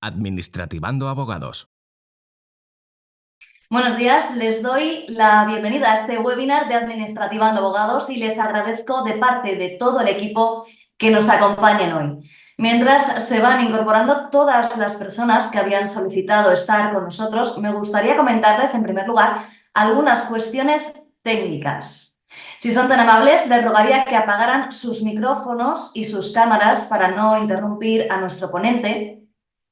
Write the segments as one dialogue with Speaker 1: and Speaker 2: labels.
Speaker 1: Administrativando Abogados.
Speaker 2: Buenos días, les doy la bienvenida a este webinar de Administrativando Abogados y les agradezco de parte de todo el equipo que nos acompañen hoy. Mientras se van incorporando todas las personas que habían solicitado estar con nosotros, me gustaría comentarles en primer lugar algunas cuestiones técnicas. Si son tan amables, les rogaría que apagaran sus micrófonos y sus cámaras para no interrumpir a nuestro ponente.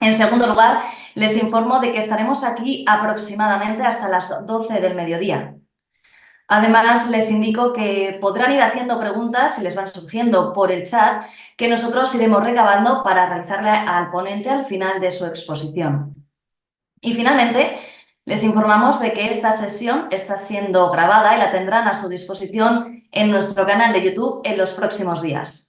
Speaker 2: En segundo lugar, les informo de que estaremos aquí aproximadamente hasta las 12 del mediodía. Además, les indico que podrán ir haciendo preguntas si les van surgiendo por el chat, que nosotros iremos recabando para realizarle al ponente al final de su exposición. Y finalmente, les informamos de que esta sesión está siendo grabada y la tendrán a su disposición en nuestro canal de YouTube en los próximos días.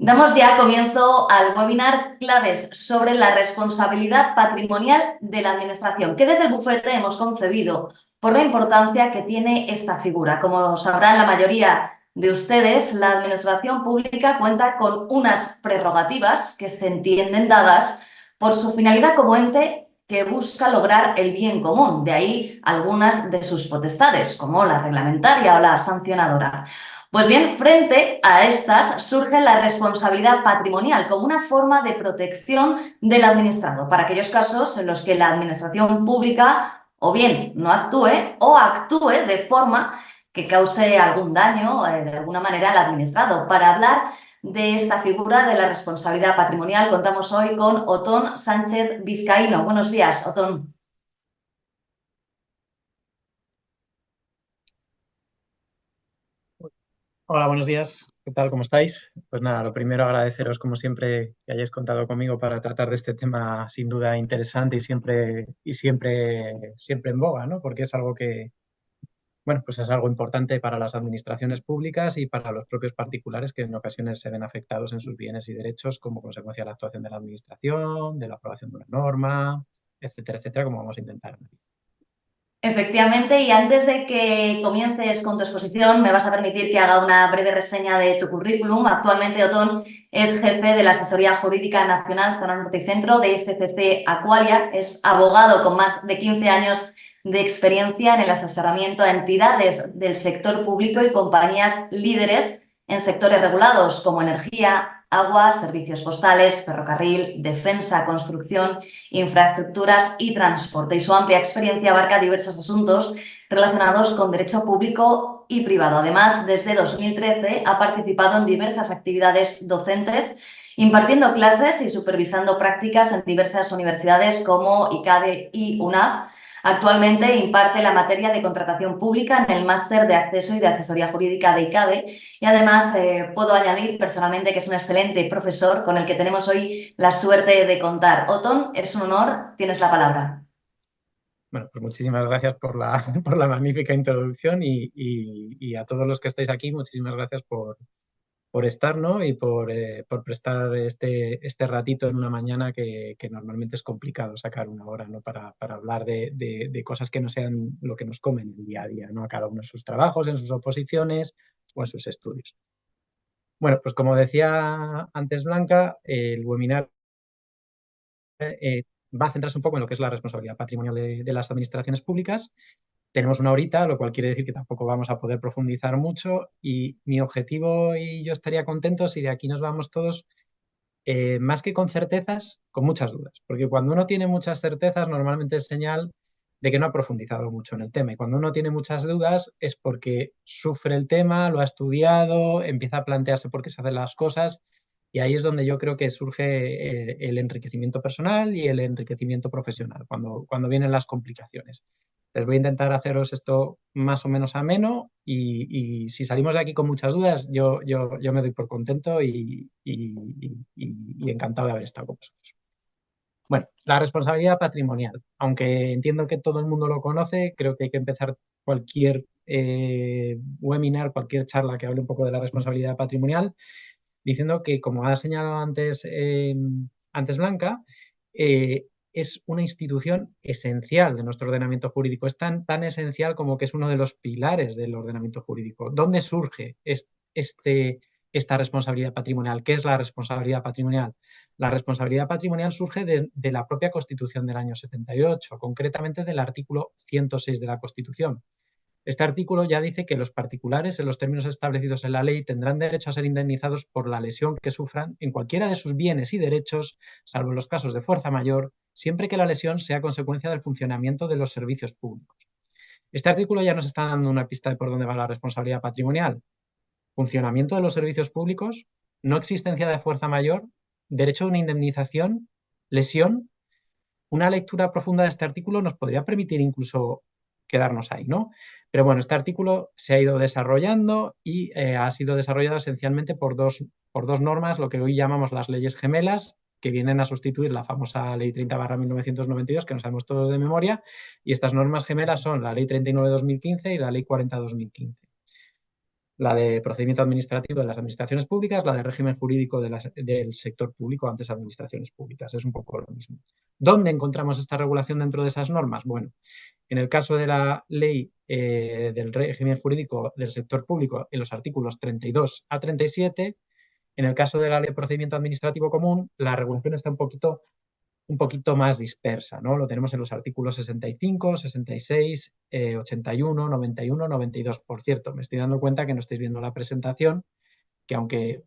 Speaker 2: Damos ya comienzo al webinar Claves sobre la responsabilidad patrimonial de la Administración, que desde el bufete hemos concebido por la importancia que tiene esta figura. Como sabrán la mayoría de ustedes, la Administración Pública cuenta con unas prerrogativas que se entienden dadas por su finalidad como ente que busca lograr el bien común, de ahí algunas de sus potestades, como la reglamentaria o la sancionadora. Pues bien, frente a estas surge la responsabilidad patrimonial como una forma de protección del administrado para aquellos casos en los que la administración pública o bien no actúe o actúe de forma que cause algún daño de alguna manera al administrado. Para hablar de esta figura de la responsabilidad patrimonial contamos hoy con Otón Sánchez Vizcaíno. Buenos días, Otón.
Speaker 3: Hola, buenos días. ¿Qué tal? ¿Cómo estáis? Pues nada, lo primero agradeceros como siempre que hayáis contado conmigo para tratar de este tema sin duda interesante y siempre en boga, ¿no? Porque es algo que, bueno, pues es algo importante para las administraciones públicas y para los propios particulares que en ocasiones se ven afectados en sus bienes y derechos como consecuencia de la actuación de la administración, de la aprobación de una norma, etcétera, como vamos a intentar analizar.
Speaker 2: Efectivamente, y antes de que comiences con tu exposición, me vas a permitir que haga una breve reseña de tu currículum. Actualmente, Otón es jefe de la Asesoría Jurídica Nacional Zona Norte y Centro de FCC Aqualia. Es abogado con más de 15 años de experiencia en el asesoramiento a entidades del sector público y compañías líderes en sectores regulados como energía, agua, servicios postales, ferrocarril, defensa, construcción, infraestructuras y transporte. Y su amplia experiencia abarca diversos asuntos relacionados con derecho público y privado. Además, desde 2013 ha participado en diversas actividades docentes, impartiendo clases y supervisando prácticas en diversas universidades como ICADE y UNAP. Actualmente imparte la materia de contratación pública en el máster de acceso y de asesoría jurídica de ICADE y además puedo añadir personalmente que es un excelente profesor con el que tenemos hoy la suerte de contar. Otón, es un honor, tienes la palabra.
Speaker 3: Bueno, pues muchísimas gracias por la, por la magnífica introducción y a todos los que estáis aquí, muchísimas gracias por estar, ¿no? Y por prestar este ratito en una mañana que normalmente es complicado sacar una hora, ¿no? Para hablar de cosas que no sean lo que nos comen el día a día, ¿no? A cada uno en sus trabajos, en sus oposiciones o en sus estudios. Bueno, pues como decía antes Blanca, el webinar va a centrarse un poco en lo que es la responsabilidad patrimonial de las administraciones públicas. Tenemos una horita, lo cual quiere decir que tampoco vamos a poder profundizar mucho y mi objetivo y yo estaría contento si de aquí nos vamos todos, más que con certezas, con muchas dudas. Porque cuando uno tiene muchas certezas normalmente es señal de que no ha profundizado mucho en el tema. Y cuando uno tiene muchas dudas es porque sufre el tema, lo ha estudiado, empieza a plantearse por qué se hacen las cosas. Y ahí es donde yo creo que surge el enriquecimiento personal y el enriquecimiento profesional, cuando vienen las complicaciones. Les voy a intentar haceros esto más o menos ameno y si salimos de aquí con muchas dudas, yo me doy por contento y encantado de haber estado con vosotros. Bueno, la responsabilidad patrimonial. Aunque entiendo que todo el mundo lo conoce, creo que hay que empezar cualquier webinar, cualquier charla que hable un poco de la responsabilidad patrimonial, diciendo que, como ha señalado antes Blanca, es una institución esencial de nuestro ordenamiento jurídico. Es tan esencial como que es uno de los pilares del ordenamiento jurídico. ¿Dónde surge esta responsabilidad patrimonial. ¿Qué es la responsabilidad patrimonial? La responsabilidad patrimonial surge de la propia Constitución del año 78, concretamente del artículo 106 de la Constitución. Este artículo ya dice que los particulares, en los términos establecidos en la ley, tendrán derecho a ser indemnizados por la lesión que sufran en cualquiera de sus bienes y derechos, salvo en los casos de fuerza mayor, siempre que la lesión sea consecuencia del funcionamiento de los servicios públicos. Este artículo ya nos está dando una pista de por dónde va la responsabilidad patrimonial. Funcionamiento de los servicios públicos, no existencia de fuerza mayor, derecho a una indemnización, lesión. Una lectura profunda de este artículo nos podría permitir incluso quedarnos ahí, ¿no? Pero bueno, este artículo se ha ido desarrollando y ha sido desarrollado esencialmente por dos normas, lo que hoy llamamos las leyes gemelas, que vienen a sustituir la famosa Ley 30/1992, que no sabemos todos de memoria, y estas normas gemelas son la Ley 39/2015 y la Ley 40/2015. La de procedimiento administrativo de las administraciones públicas, la de régimen jurídico del sector público, antes administraciones públicas. Es un poco lo mismo. ¿Dónde encontramos esta regulación dentro de esas normas? Bueno, en el caso de la ley del régimen jurídico del sector público, en los artículos 32 a 37, en el caso de la ley de procedimiento administrativo común, la regulación está un poquito más dispersa, ¿no? Lo tenemos en los artículos 65, 66, 81, 91, 92. Por cierto, me estoy dando cuenta que no estáis viendo la presentación, que aunque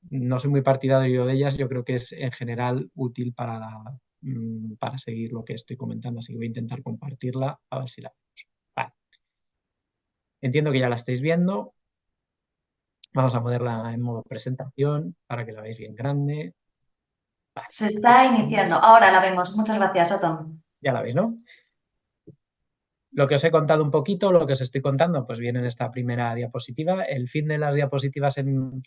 Speaker 3: no soy muy partidario de ellas, yo creo que es en general útil para seguir lo que estoy comentando, así que voy a intentar compartirla, a ver si la vemos. Vale. Entiendo que ya la estáis viendo. Vamos a ponerla en modo presentación para que la veáis bien grande. Vale.
Speaker 2: Se está iniciando. Ahora la vemos. Muchas gracias, Otón.
Speaker 3: Ya la veis, ¿no? Lo que os he contado un poquito, lo que os estoy contando, pues viene en esta primera diapositiva. El fin de las diapositivas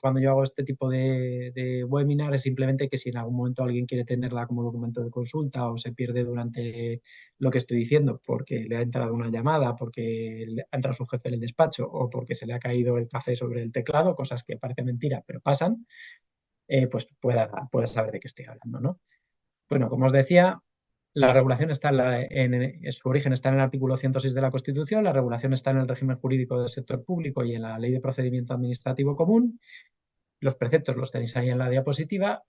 Speaker 3: cuando yo hago este tipo de webinar es simplemente que si en algún momento alguien quiere tenerla como documento de consulta o se pierde durante lo que estoy diciendo porque le ha entrado una llamada, porque le ha entrado su jefe en el despacho o porque se le ha caído el café sobre el teclado, cosas que parecen mentira, pero pasan, pues pueda saber de qué estoy hablando, ¿no? Bueno, como os decía, la regulación está su origen está en el artículo 106 de la Constitución, la regulación está en el régimen jurídico del sector público y en la Ley de Procedimiento Administrativo Común. Los preceptos los tenéis ahí en la diapositiva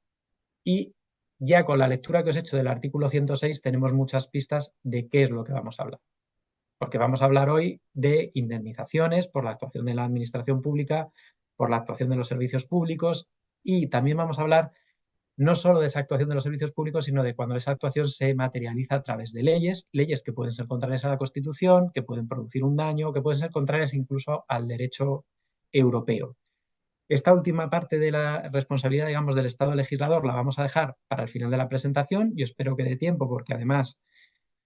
Speaker 3: y ya con la lectura que os he hecho del artículo 106 tenemos muchas pistas de qué es lo que vamos a hablar. Porque vamos a hablar hoy de indemnizaciones por la actuación de la administración pública, por la actuación de los servicios públicos y también vamos a hablar no solo de esa actuación de los servicios públicos, sino de cuando esa actuación se materializa a través de leyes que pueden ser contrarias a la Constitución, que pueden producir un daño, que pueden ser contrarias incluso al derecho europeo. Esta última parte de la responsabilidad, digamos, del Estado legislador la vamos a dejar para el final de la presentación. Yo espero que dé tiempo, porque además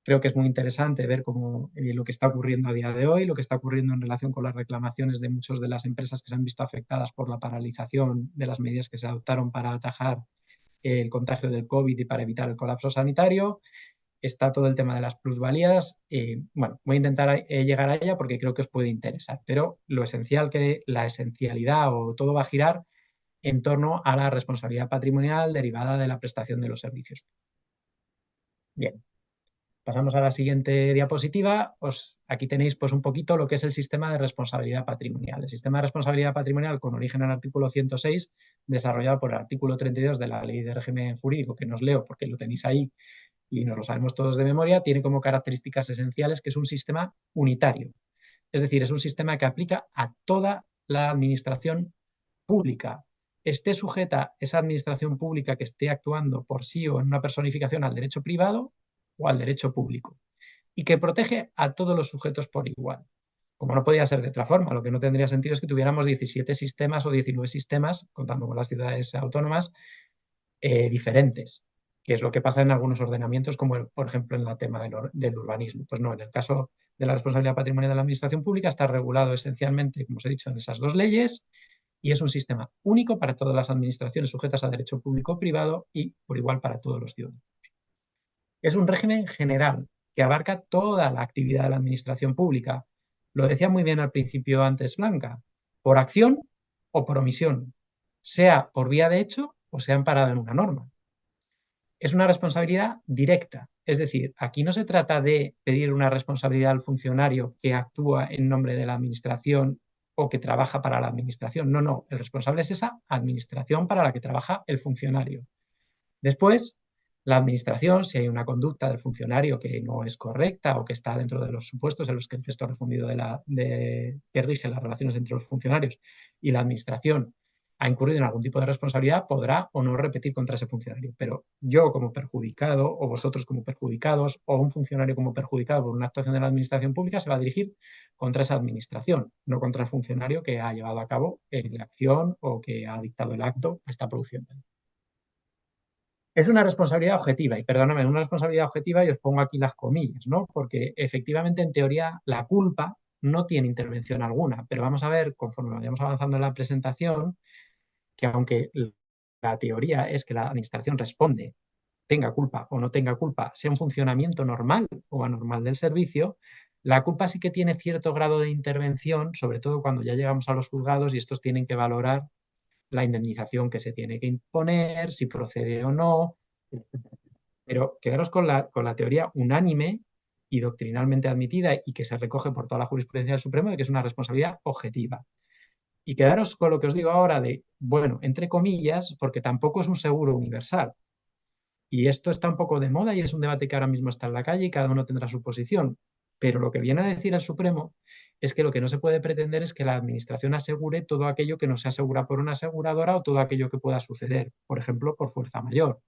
Speaker 3: creo que es muy interesante ver cómo lo que está ocurriendo a día de hoy, lo que está ocurriendo en relación con las reclamaciones de muchas de las empresas que se han visto afectadas por la paralización de las medidas que se adoptaron para atajar el contagio del COVID y para evitar el colapso sanitario. Está todo el tema de las plusvalías. Bueno, voy a intentar llegar a ella porque creo que os puede interesar, pero la esencialidad o todo va a girar en torno a la responsabilidad patrimonial derivada de la prestación de los servicios. Bien, pasamos a la siguiente diapositiva. Aquí tenéis pues un poquito lo que es el sistema de responsabilidad patrimonial. El sistema de responsabilidad patrimonial con origen en el artículo 106, desarrollado por el artículo 32 de la Ley de Régimen Jurídico, que no os leo porque lo tenéis ahí y nos lo sabemos todos de memoria, tiene como características esenciales que es un sistema unitario. Es decir, es un sistema que aplica a toda la administración pública. Esté sujeta esa administración pública que esté actuando por sí o en una personificación al derecho privado o al derecho público, y que protege a todos los sujetos por igual. Como no podía ser de otra forma, lo que no tendría sentido es que tuviéramos 17 sistemas o 19 sistemas, contando con las ciudades autónomas, diferentes, que es lo que pasa en algunos ordenamientos, como por ejemplo en el tema del urbanismo. Pues no, en el caso de la responsabilidad patrimonial de la administración pública está regulado esencialmente, como os he dicho, en esas dos leyes, y es un sistema único para todas las administraciones sujetas a derecho público o privado y por igual para todos los ciudadanos. Es un régimen general que abarca toda la actividad de la administración pública. Lo decía muy bien al principio antes Blanca, por acción o por omisión, sea por vía de hecho o sea amparada en una norma. Es una responsabilidad directa, es decir, aquí no se trata de pedir una responsabilidad al funcionario que actúa en nombre de la administración o que trabaja para la administración. No, no, el responsable es esa administración para la que trabaja el funcionario. Después, la administración, si hay una conducta del funcionario que no es correcta o que está dentro de los supuestos en los que el texto refundido que rige las relaciones entre los funcionarios y la administración ha incurrido en algún tipo de responsabilidad, podrá o no repetir contra ese funcionario. Pero yo como perjudicado, o vosotros como perjudicados, o un funcionario como perjudicado por una actuación de la administración pública, se va a dirigir contra esa administración, no contra el funcionario que ha llevado a cabo la acción o que ha dictado el acto que está produciendo. Es una responsabilidad objetiva, y perdóname, una responsabilidad objetiva, y os pongo aquí las comillas, ¿no? Porque efectivamente, en teoría, la culpa no tiene intervención alguna, pero vamos a ver, conforme vayamos avanzando en la presentación, que aunque la teoría es que la administración responde, tenga culpa o no tenga culpa, sea un funcionamiento normal o anormal del servicio, la culpa sí que tiene cierto grado de intervención, sobre todo cuando ya llegamos a los juzgados y estos tienen que valorar la indemnización que se tiene que imponer, si procede o no. Pero quedaros con la teoría unánime y doctrinalmente admitida y que se recoge por toda la jurisprudencia del Supremo de que es una responsabilidad objetiva. Y quedaros con lo que os digo ahora de, bueno, entre comillas, porque tampoco es un seguro universal. Y esto está un poco de moda y es un debate que ahora mismo está en la calle y cada uno tendrá su posición. Pero lo que viene a decir el Supremo es que lo que no se puede pretender es que la Administración asegure todo aquello que no se asegura por una aseguradora o todo aquello que pueda suceder, por ejemplo, por fuerza mayor.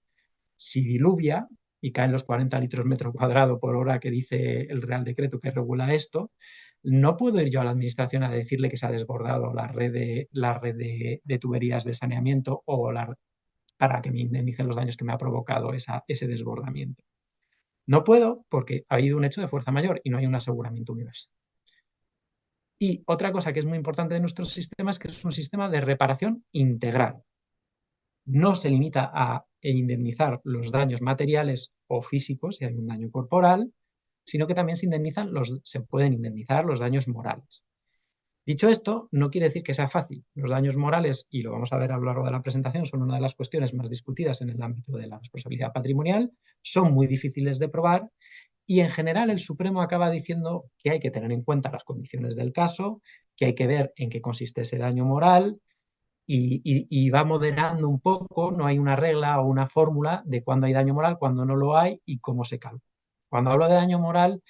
Speaker 3: Si diluvia y caen los 40 litros metro cuadrado por hora que dice el Real Decreto que regula esto, no puedo ir yo a la Administración a decirle que se ha desbordado la red de tuberías de saneamiento o para que me indemnicen los daños que me ha provocado ese desbordamiento. No puedo porque ha habido un hecho de fuerza mayor y no hay un aseguramiento universal. Y otra cosa que es muy importante de nuestro sistema es que es un sistema de reparación integral. No se limita a indemnizar los daños materiales o físicos, si hay un daño corporal, sino que también se pueden indemnizar los daños morales. Dicho esto, no quiere decir que sea fácil. Los daños morales, y lo vamos a ver a lo largo de la presentación, son una de las cuestiones más discutidas en el ámbito de la responsabilidad patrimonial, son muy difíciles de probar y en general el Supremo acaba diciendo que hay que tener en cuenta las condiciones del caso, que hay que ver en qué consiste ese daño moral y va moderando un poco, no hay una regla o una fórmula de cuándo hay daño moral, cuándo no lo hay y cómo se calcula. Cuando hablo de daño moral,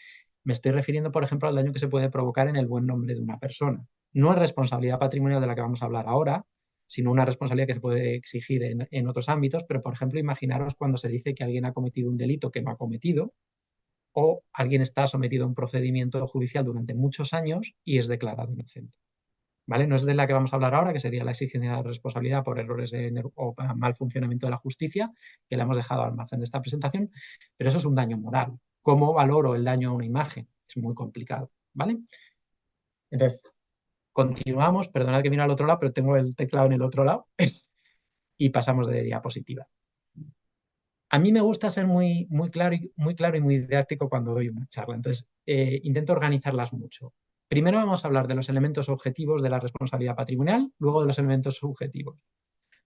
Speaker 3: me estoy refiriendo, por ejemplo, al daño que se puede provocar en el buen nombre de una persona. No es responsabilidad patrimonial de la que vamos a hablar ahora, sino una responsabilidad que se puede exigir en otros ámbitos, pero, por ejemplo, imaginaros cuando se dice que alguien ha cometido un delito que no ha cometido o alguien está sometido a un procedimiento judicial durante muchos años y es declarado inocente. ¿Vale? No es de la que vamos a hablar ahora, que sería la exigencia de responsabilidad por errores o mal funcionamiento de la justicia, que la hemos dejado al margen de esta presentación, pero eso es un daño moral. ¿Cómo valoro el daño a una imagen? Es muy complicado, ¿vale? Entonces, continuamos, perdonad que miro al otro lado, pero tengo el teclado en el otro lado y pasamos de diapositiva. A mí me gusta ser muy claro y muy didáctico cuando doy una charla, entonces intento organizarlas mucho. Primero vamos a hablar de los elementos objetivos de la responsabilidad patrimonial, luego de los elementos subjetivos.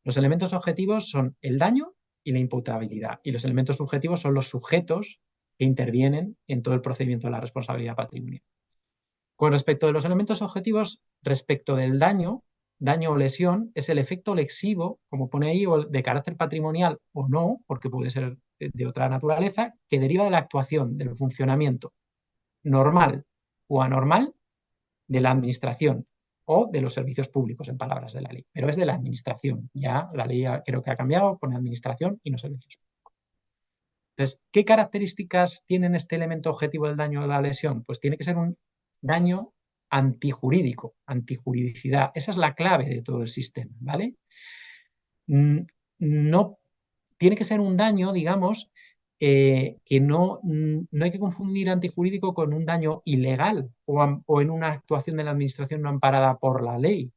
Speaker 3: Los elementos objetivos son el daño y la imputabilidad, y los elementos subjetivos son los sujetos que intervienen en todo el procedimiento de la responsabilidad patrimonial. Con respecto de los elementos objetivos, respecto del daño o lesión, es el efecto lesivo, como pone ahí, o de carácter patrimonial o no, porque puede ser de otra naturaleza, que deriva de la actuación, del funcionamiento normal o anormal de la administración o de los servicios públicos, en palabras de la ley. Pero es de la administración. Ya la ley creo que ha cambiado, pone administración y no servicios públicos. Entonces, ¿qué características tienen este elemento objetivo del daño o la lesión? Pues tiene que ser un daño antijurídico, antijuridicidad. Esa es la clave de todo el sistema, ¿vale? No, tiene que ser un daño, digamos, que no hay que confundir antijurídico con un daño ilegal o en una actuación de la administración no amparada por la ley.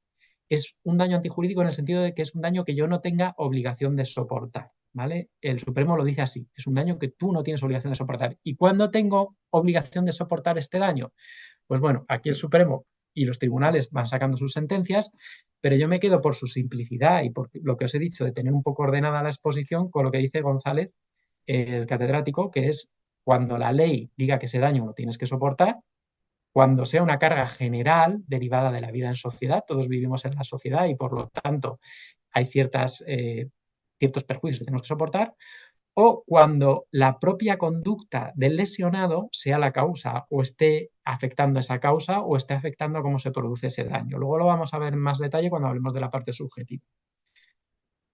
Speaker 3: Es un daño antijurídico en el sentido de que es un daño que yo no tenga obligación de soportar, ¿vale? El Supremo lo dice así, es un daño que tú no tienes obligación de soportar. ¿Y cuándo tengo obligación de soportar este daño? Pues bueno, aquí el Supremo y los tribunales van sacando sus sentencias, pero yo me quedo por su simplicidad y por lo que os he dicho de tener un poco ordenada la exposición con lo que dice González, el catedrático, que es cuando la ley diga que ese daño lo tienes que soportar, cuando sea una carga general derivada de la vida en sociedad. Todos vivimos en la sociedad y, por lo tanto, hay ciertos perjuicios que tenemos que soportar, o cuando la propia conducta del lesionado sea la causa o esté afectando esa causa o esté afectando a cómo se produce ese daño. Luego lo vamos a ver en más detalle cuando hablemos de la parte subjetiva.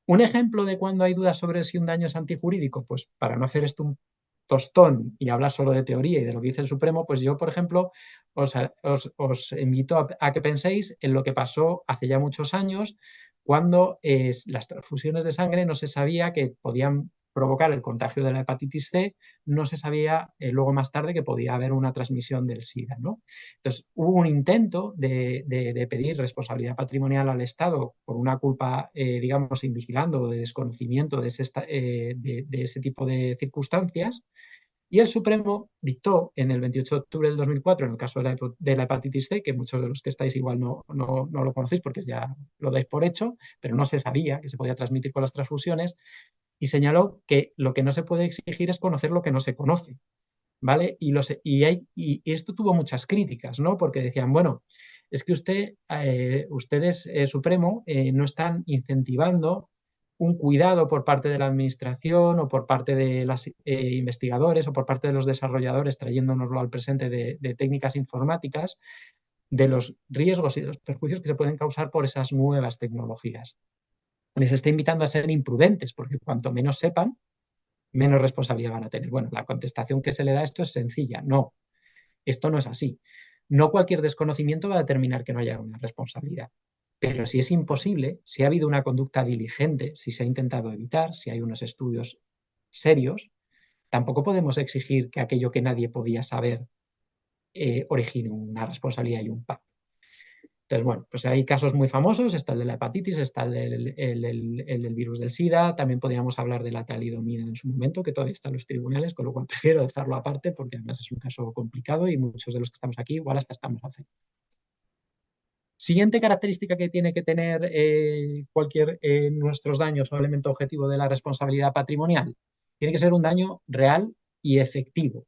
Speaker 3: Un ejemplo de cuando hay dudas sobre si un daño es antijurídico, pues para no hacer esto un tostón y hablar solo de teoría y de lo que dice el Supremo, pues yo, por ejemplo, os invito a que penséis en lo que pasó hace ya muchos años, cuando las transfusiones de sangre no se sabía que podían provocar el contagio de la hepatitis C, no se sabía luego más tarde que podía haber una transmisión del SIDA, ¿no? Entonces, hubo un intento de pedir responsabilidad patrimonial al Estado por una culpa, digamos, invigilando, de desconocimiento de ese tipo de circunstancias, y el Supremo dictó en el 28 de octubre del 2004, en el caso de la hepatitis C, que muchos de los que estáis igual no lo conocéis porque ya lo dais por hecho, pero no se sabía que se podía transmitir con las transfusiones, y señaló que lo que no se puede exigir es conocer lo que no se conoce, ¿vale? Y esto tuvo muchas críticas, ¿no? Porque decían, bueno, es que ustedes, Supremo, no están incentivando un cuidado por parte de la administración o por parte de los investigadores o por parte de los desarrolladores, trayéndonoslo al presente de técnicas informáticas, de los riesgos y los perjuicios que se pueden causar por esas nuevas tecnologías. Les está invitando a ser imprudentes, porque cuanto menos sepan, menos responsabilidad van a tener. Bueno, la contestación que se le da a esto es sencilla. No, esto no es así. No cualquier desconocimiento va a determinar que no haya una responsabilidad. Pero si es imposible, si ha habido una conducta diligente, si se ha intentado evitar, si hay unos estudios serios, tampoco podemos exigir que aquello que nadie podía saber origine una responsabilidad y un pago. Entonces, bueno, pues hay casos muy famosos, está el de la hepatitis, está el del virus del SIDA, también podríamos hablar de la talidomida en su momento, que todavía está en los tribunales, con lo cual prefiero dejarlo aparte porque además es un caso complicado y muchos de los que estamos aquí igual hasta estamos afectados. Siguiente característica que tiene que tener nuestros daños o elemento objetivo de la responsabilidad patrimonial, tiene que ser un daño real y efectivo.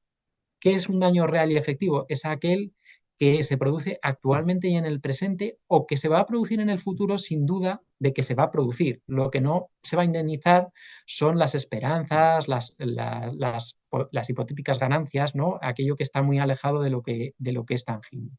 Speaker 3: ¿Qué es un daño real y efectivo? Es aquel que se produce actualmente y en el presente o que se va a producir en el futuro sin duda de que se va a producir. Lo que no se va a indemnizar son las esperanzas, las hipotéticas ganancias, ¿no? Aquello que está muy alejado de lo que es tangible.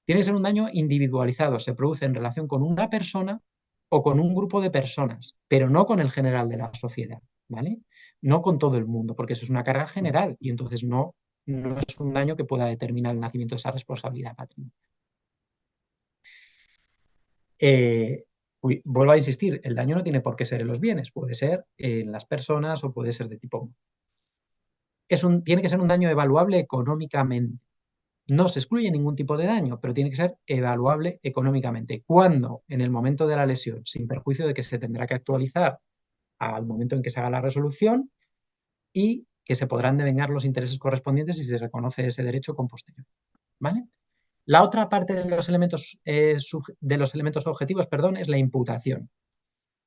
Speaker 3: Tiene que ser un daño individualizado, se produce en relación con una persona o con un grupo de personas, pero no con el general de la sociedad, ¿vale? No con todo el mundo, porque eso es una carga general y entonces no es un daño que pueda determinar el nacimiento de esa responsabilidad patrimonial. Vuelvo a insistir, el daño no tiene por qué ser en los bienes, puede ser en las personas o puede ser de tipo... Tiene que ser un daño evaluable económicamente. No se excluye ningún tipo de daño, pero tiene que ser evaluable económicamente. ¿Cuándo? En el momento de la lesión, sin perjuicio de que se tendrá que actualizar al momento en que se haga la resolución y que se podrán devengar los intereses correspondientes si se reconoce ese derecho con posterioridad, ¿vale? La otra parte de los elementos objetivos, es la imputación,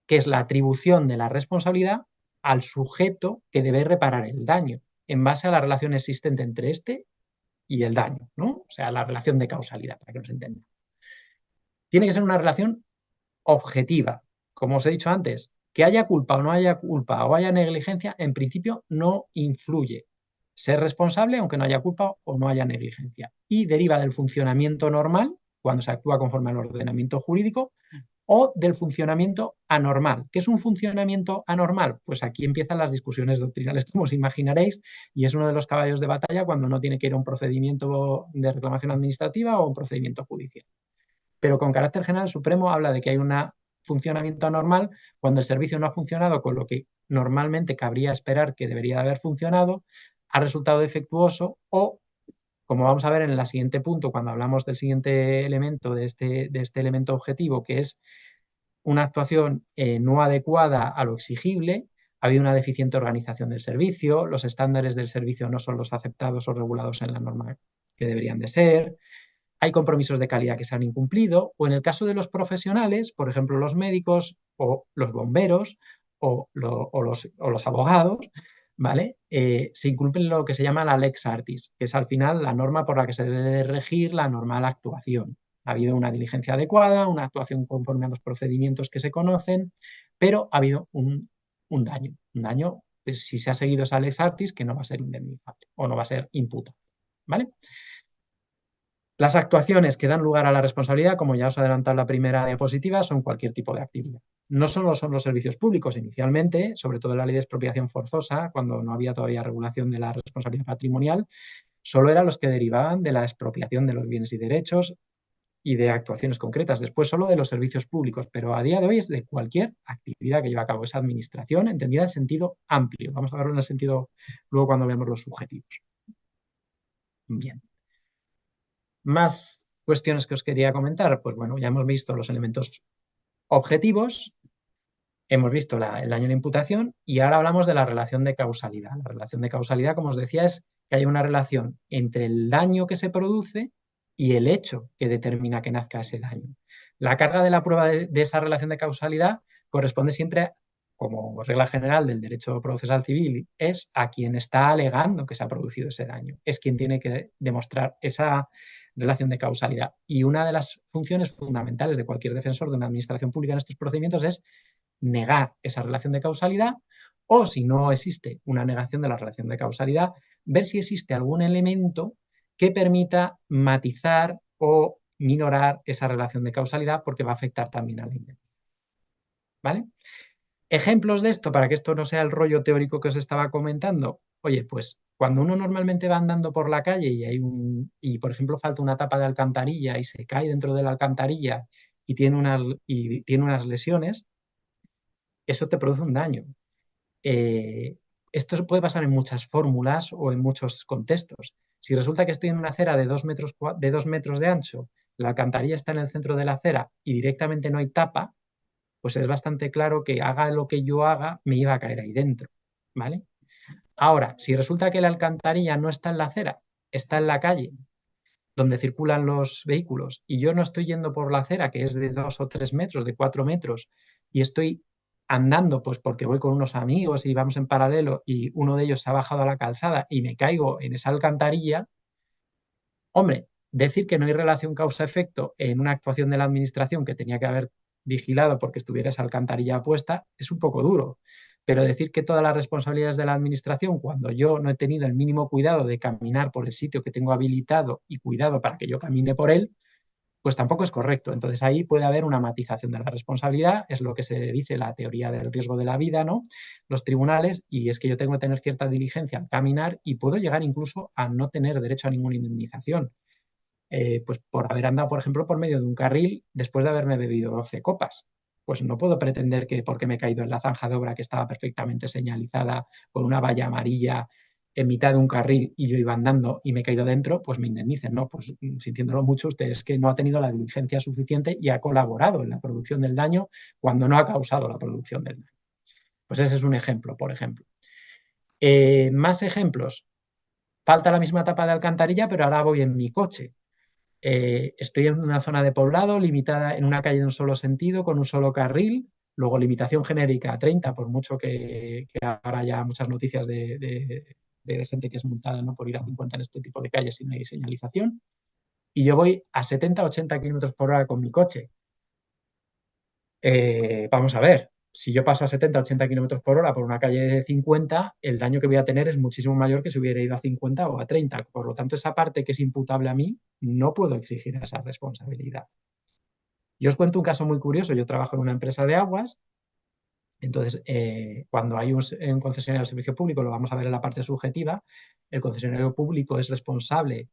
Speaker 3: que es la atribución de la responsabilidad al sujeto que debe reparar el daño en base a la relación existente entre este y el daño, ¿no? O sea, la relación de causalidad, para que nos entendamos. Tiene que ser una relación objetiva. Como os he dicho antes, que haya culpa o no haya culpa o haya negligencia, en principio no influye. Ser responsable aunque no haya culpa o no haya negligencia. Y deriva del funcionamiento normal, cuando se actúa conforme al ordenamiento jurídico, o del funcionamiento anormal. ¿Qué es un funcionamiento anormal? Pues aquí empiezan las discusiones doctrinales, como os imaginaréis, y es uno de los caballos de batalla cuando no tiene que ir a un procedimiento de reclamación administrativa o un procedimiento judicial. Pero con carácter general, el Supremo habla de que hay un funcionamiento anormal cuando el servicio no ha funcionado con lo que normalmente cabría esperar que debería de haber funcionado, ha resultado defectuoso o, como vamos a ver en el siguiente punto, cuando hablamos del siguiente elemento, de este elemento objetivo, que es una actuación no adecuada a lo exigible, ha habido una deficiente organización del servicio, los estándares del servicio no son los aceptados o regulados en la norma que deberían de ser, hay compromisos de calidad que se han incumplido, o en el caso de los profesionales, por ejemplo, los médicos o los bomberos o los abogados, ¿vale? Se incumple lo que se llama la lex artis, que es al final la norma por la que se debe regir la normal actuación. Ha habido una diligencia adecuada, una actuación conforme a los procedimientos que se conocen, pero ha habido un daño. Un daño, pues, si se ha seguido esa lex artis, que no va a ser indemnizable o no va a ser imputable, ¿vale? Las actuaciones que dan lugar a la responsabilidad, como ya os he adelantado en la primera diapositiva, son cualquier tipo de actividad. No solo son los servicios públicos inicialmente, sobre todo en la ley de expropiación forzosa, cuando no había todavía regulación de la responsabilidad patrimonial, solo eran los que derivaban de la expropiación de los bienes y derechos y de actuaciones concretas. Después solo de los servicios públicos, pero a día de hoy es de cualquier actividad que lleva a cabo esa administración, entendida en sentido amplio. Vamos a verlo en el sentido luego cuando veamos los subjetivos. Bien. Más cuestiones que os quería comentar, pues bueno, ya hemos visto los elementos objetivos, hemos visto el daño en la imputación y ahora hablamos de la relación de causalidad. La relación de causalidad, como os decía, es que hay una relación entre el daño que se produce y el hecho que determina que nazca ese daño. La carga de la prueba de esa relación de causalidad corresponde siempre, como regla general del derecho procesal civil, es a quien está alegando que se ha producido ese daño. Es quien tiene que demostrar esa relación de causalidad. Y una de las funciones fundamentales de cualquier defensor de una administración pública en estos procedimientos es negar esa relación de causalidad o, si no existe una negación de la relación de causalidad, ver si existe algún elemento que permita matizar o minorar esa relación de causalidad porque va a afectar también a la indemnización. ¿Vale? Ejemplos de esto, para que esto no sea el rollo teórico que os estaba comentando. Oye, pues cuando uno normalmente va andando por la calle y por ejemplo, falta una tapa de alcantarilla y se cae dentro de la alcantarilla y tiene unas lesiones, eso te produce un daño. Esto puede pasar en muchas fórmulas o en muchos contextos. Si resulta que estoy en una acera de 2 metros de ancho, la alcantarilla está en el centro de la acera y directamente no hay tapa, pues es bastante claro que haga lo que yo haga, me iba a caer ahí dentro, ¿vale? Ahora, si resulta que la alcantarilla no está en la acera, está en la calle, donde circulan los vehículos, y yo no estoy yendo por la acera, que es de 2 o 3 metros, de 4 metros, y estoy andando, pues porque voy con unos amigos y vamos en paralelo, y uno de ellos se ha bajado a la calzada y me caigo en esa alcantarilla, hombre, decir que no hay relación causa-efecto en una actuación de la administración que tenía que haber vigilado porque estuviera esa alcantarilla puesta es un poco duro. Pero decir que todas las responsabilidades de la administración, cuando yo no he tenido el mínimo cuidado de caminar por el sitio que tengo habilitado y cuidado para que yo camine por él, pues tampoco es correcto. Entonces ahí puede haber una matización de la responsabilidad, es lo que se dice la teoría del riesgo de la vida, ¿no? Los tribunales, y es que yo tengo que tener cierta diligencia al caminar y puedo llegar incluso a no tener derecho a ninguna indemnización. Pues por haber andado, por ejemplo, por medio de un carril después de haberme bebido 12 copas. Pues no puedo pretender que porque me he caído en la zanja de obra que estaba perfectamente señalizada con una valla amarilla en mitad de un carril y yo iba andando y me he caído dentro, pues me indemnicen, ¿no? Pues sintiéndolo mucho, usted es que no ha tenido la diligencia suficiente y ha colaborado en la producción del daño cuando no ha causado la producción del daño. Pues ese es un ejemplo, por ejemplo. Más ejemplos. Falta la misma tapa de alcantarilla, pero ahora voy en mi coche. Estoy en una zona de poblado limitada en una calle de un solo sentido, con un solo carril, luego limitación genérica a 30, por mucho que ahora haya muchas noticias de gente que es multada, ¿no?, por ir a 50 en este tipo de calles sin hay señalización, y yo voy a 70-80 kilómetros por hora con mi coche. Vamos a ver, si yo paso a 70-80 kilómetros por hora por una calle de 50, el daño que voy a tener es muchísimo mayor que si hubiera ido a 50 o a 30. Por lo tanto, esa parte que es imputable a mí, no puedo exigir esa responsabilidad. Yo os cuento un caso muy curioso. Yo trabajo en una empresa de aguas. Entonces, cuando hay un concesionario de servicio público, lo vamos a ver en la parte subjetiva, el concesionario público es responsable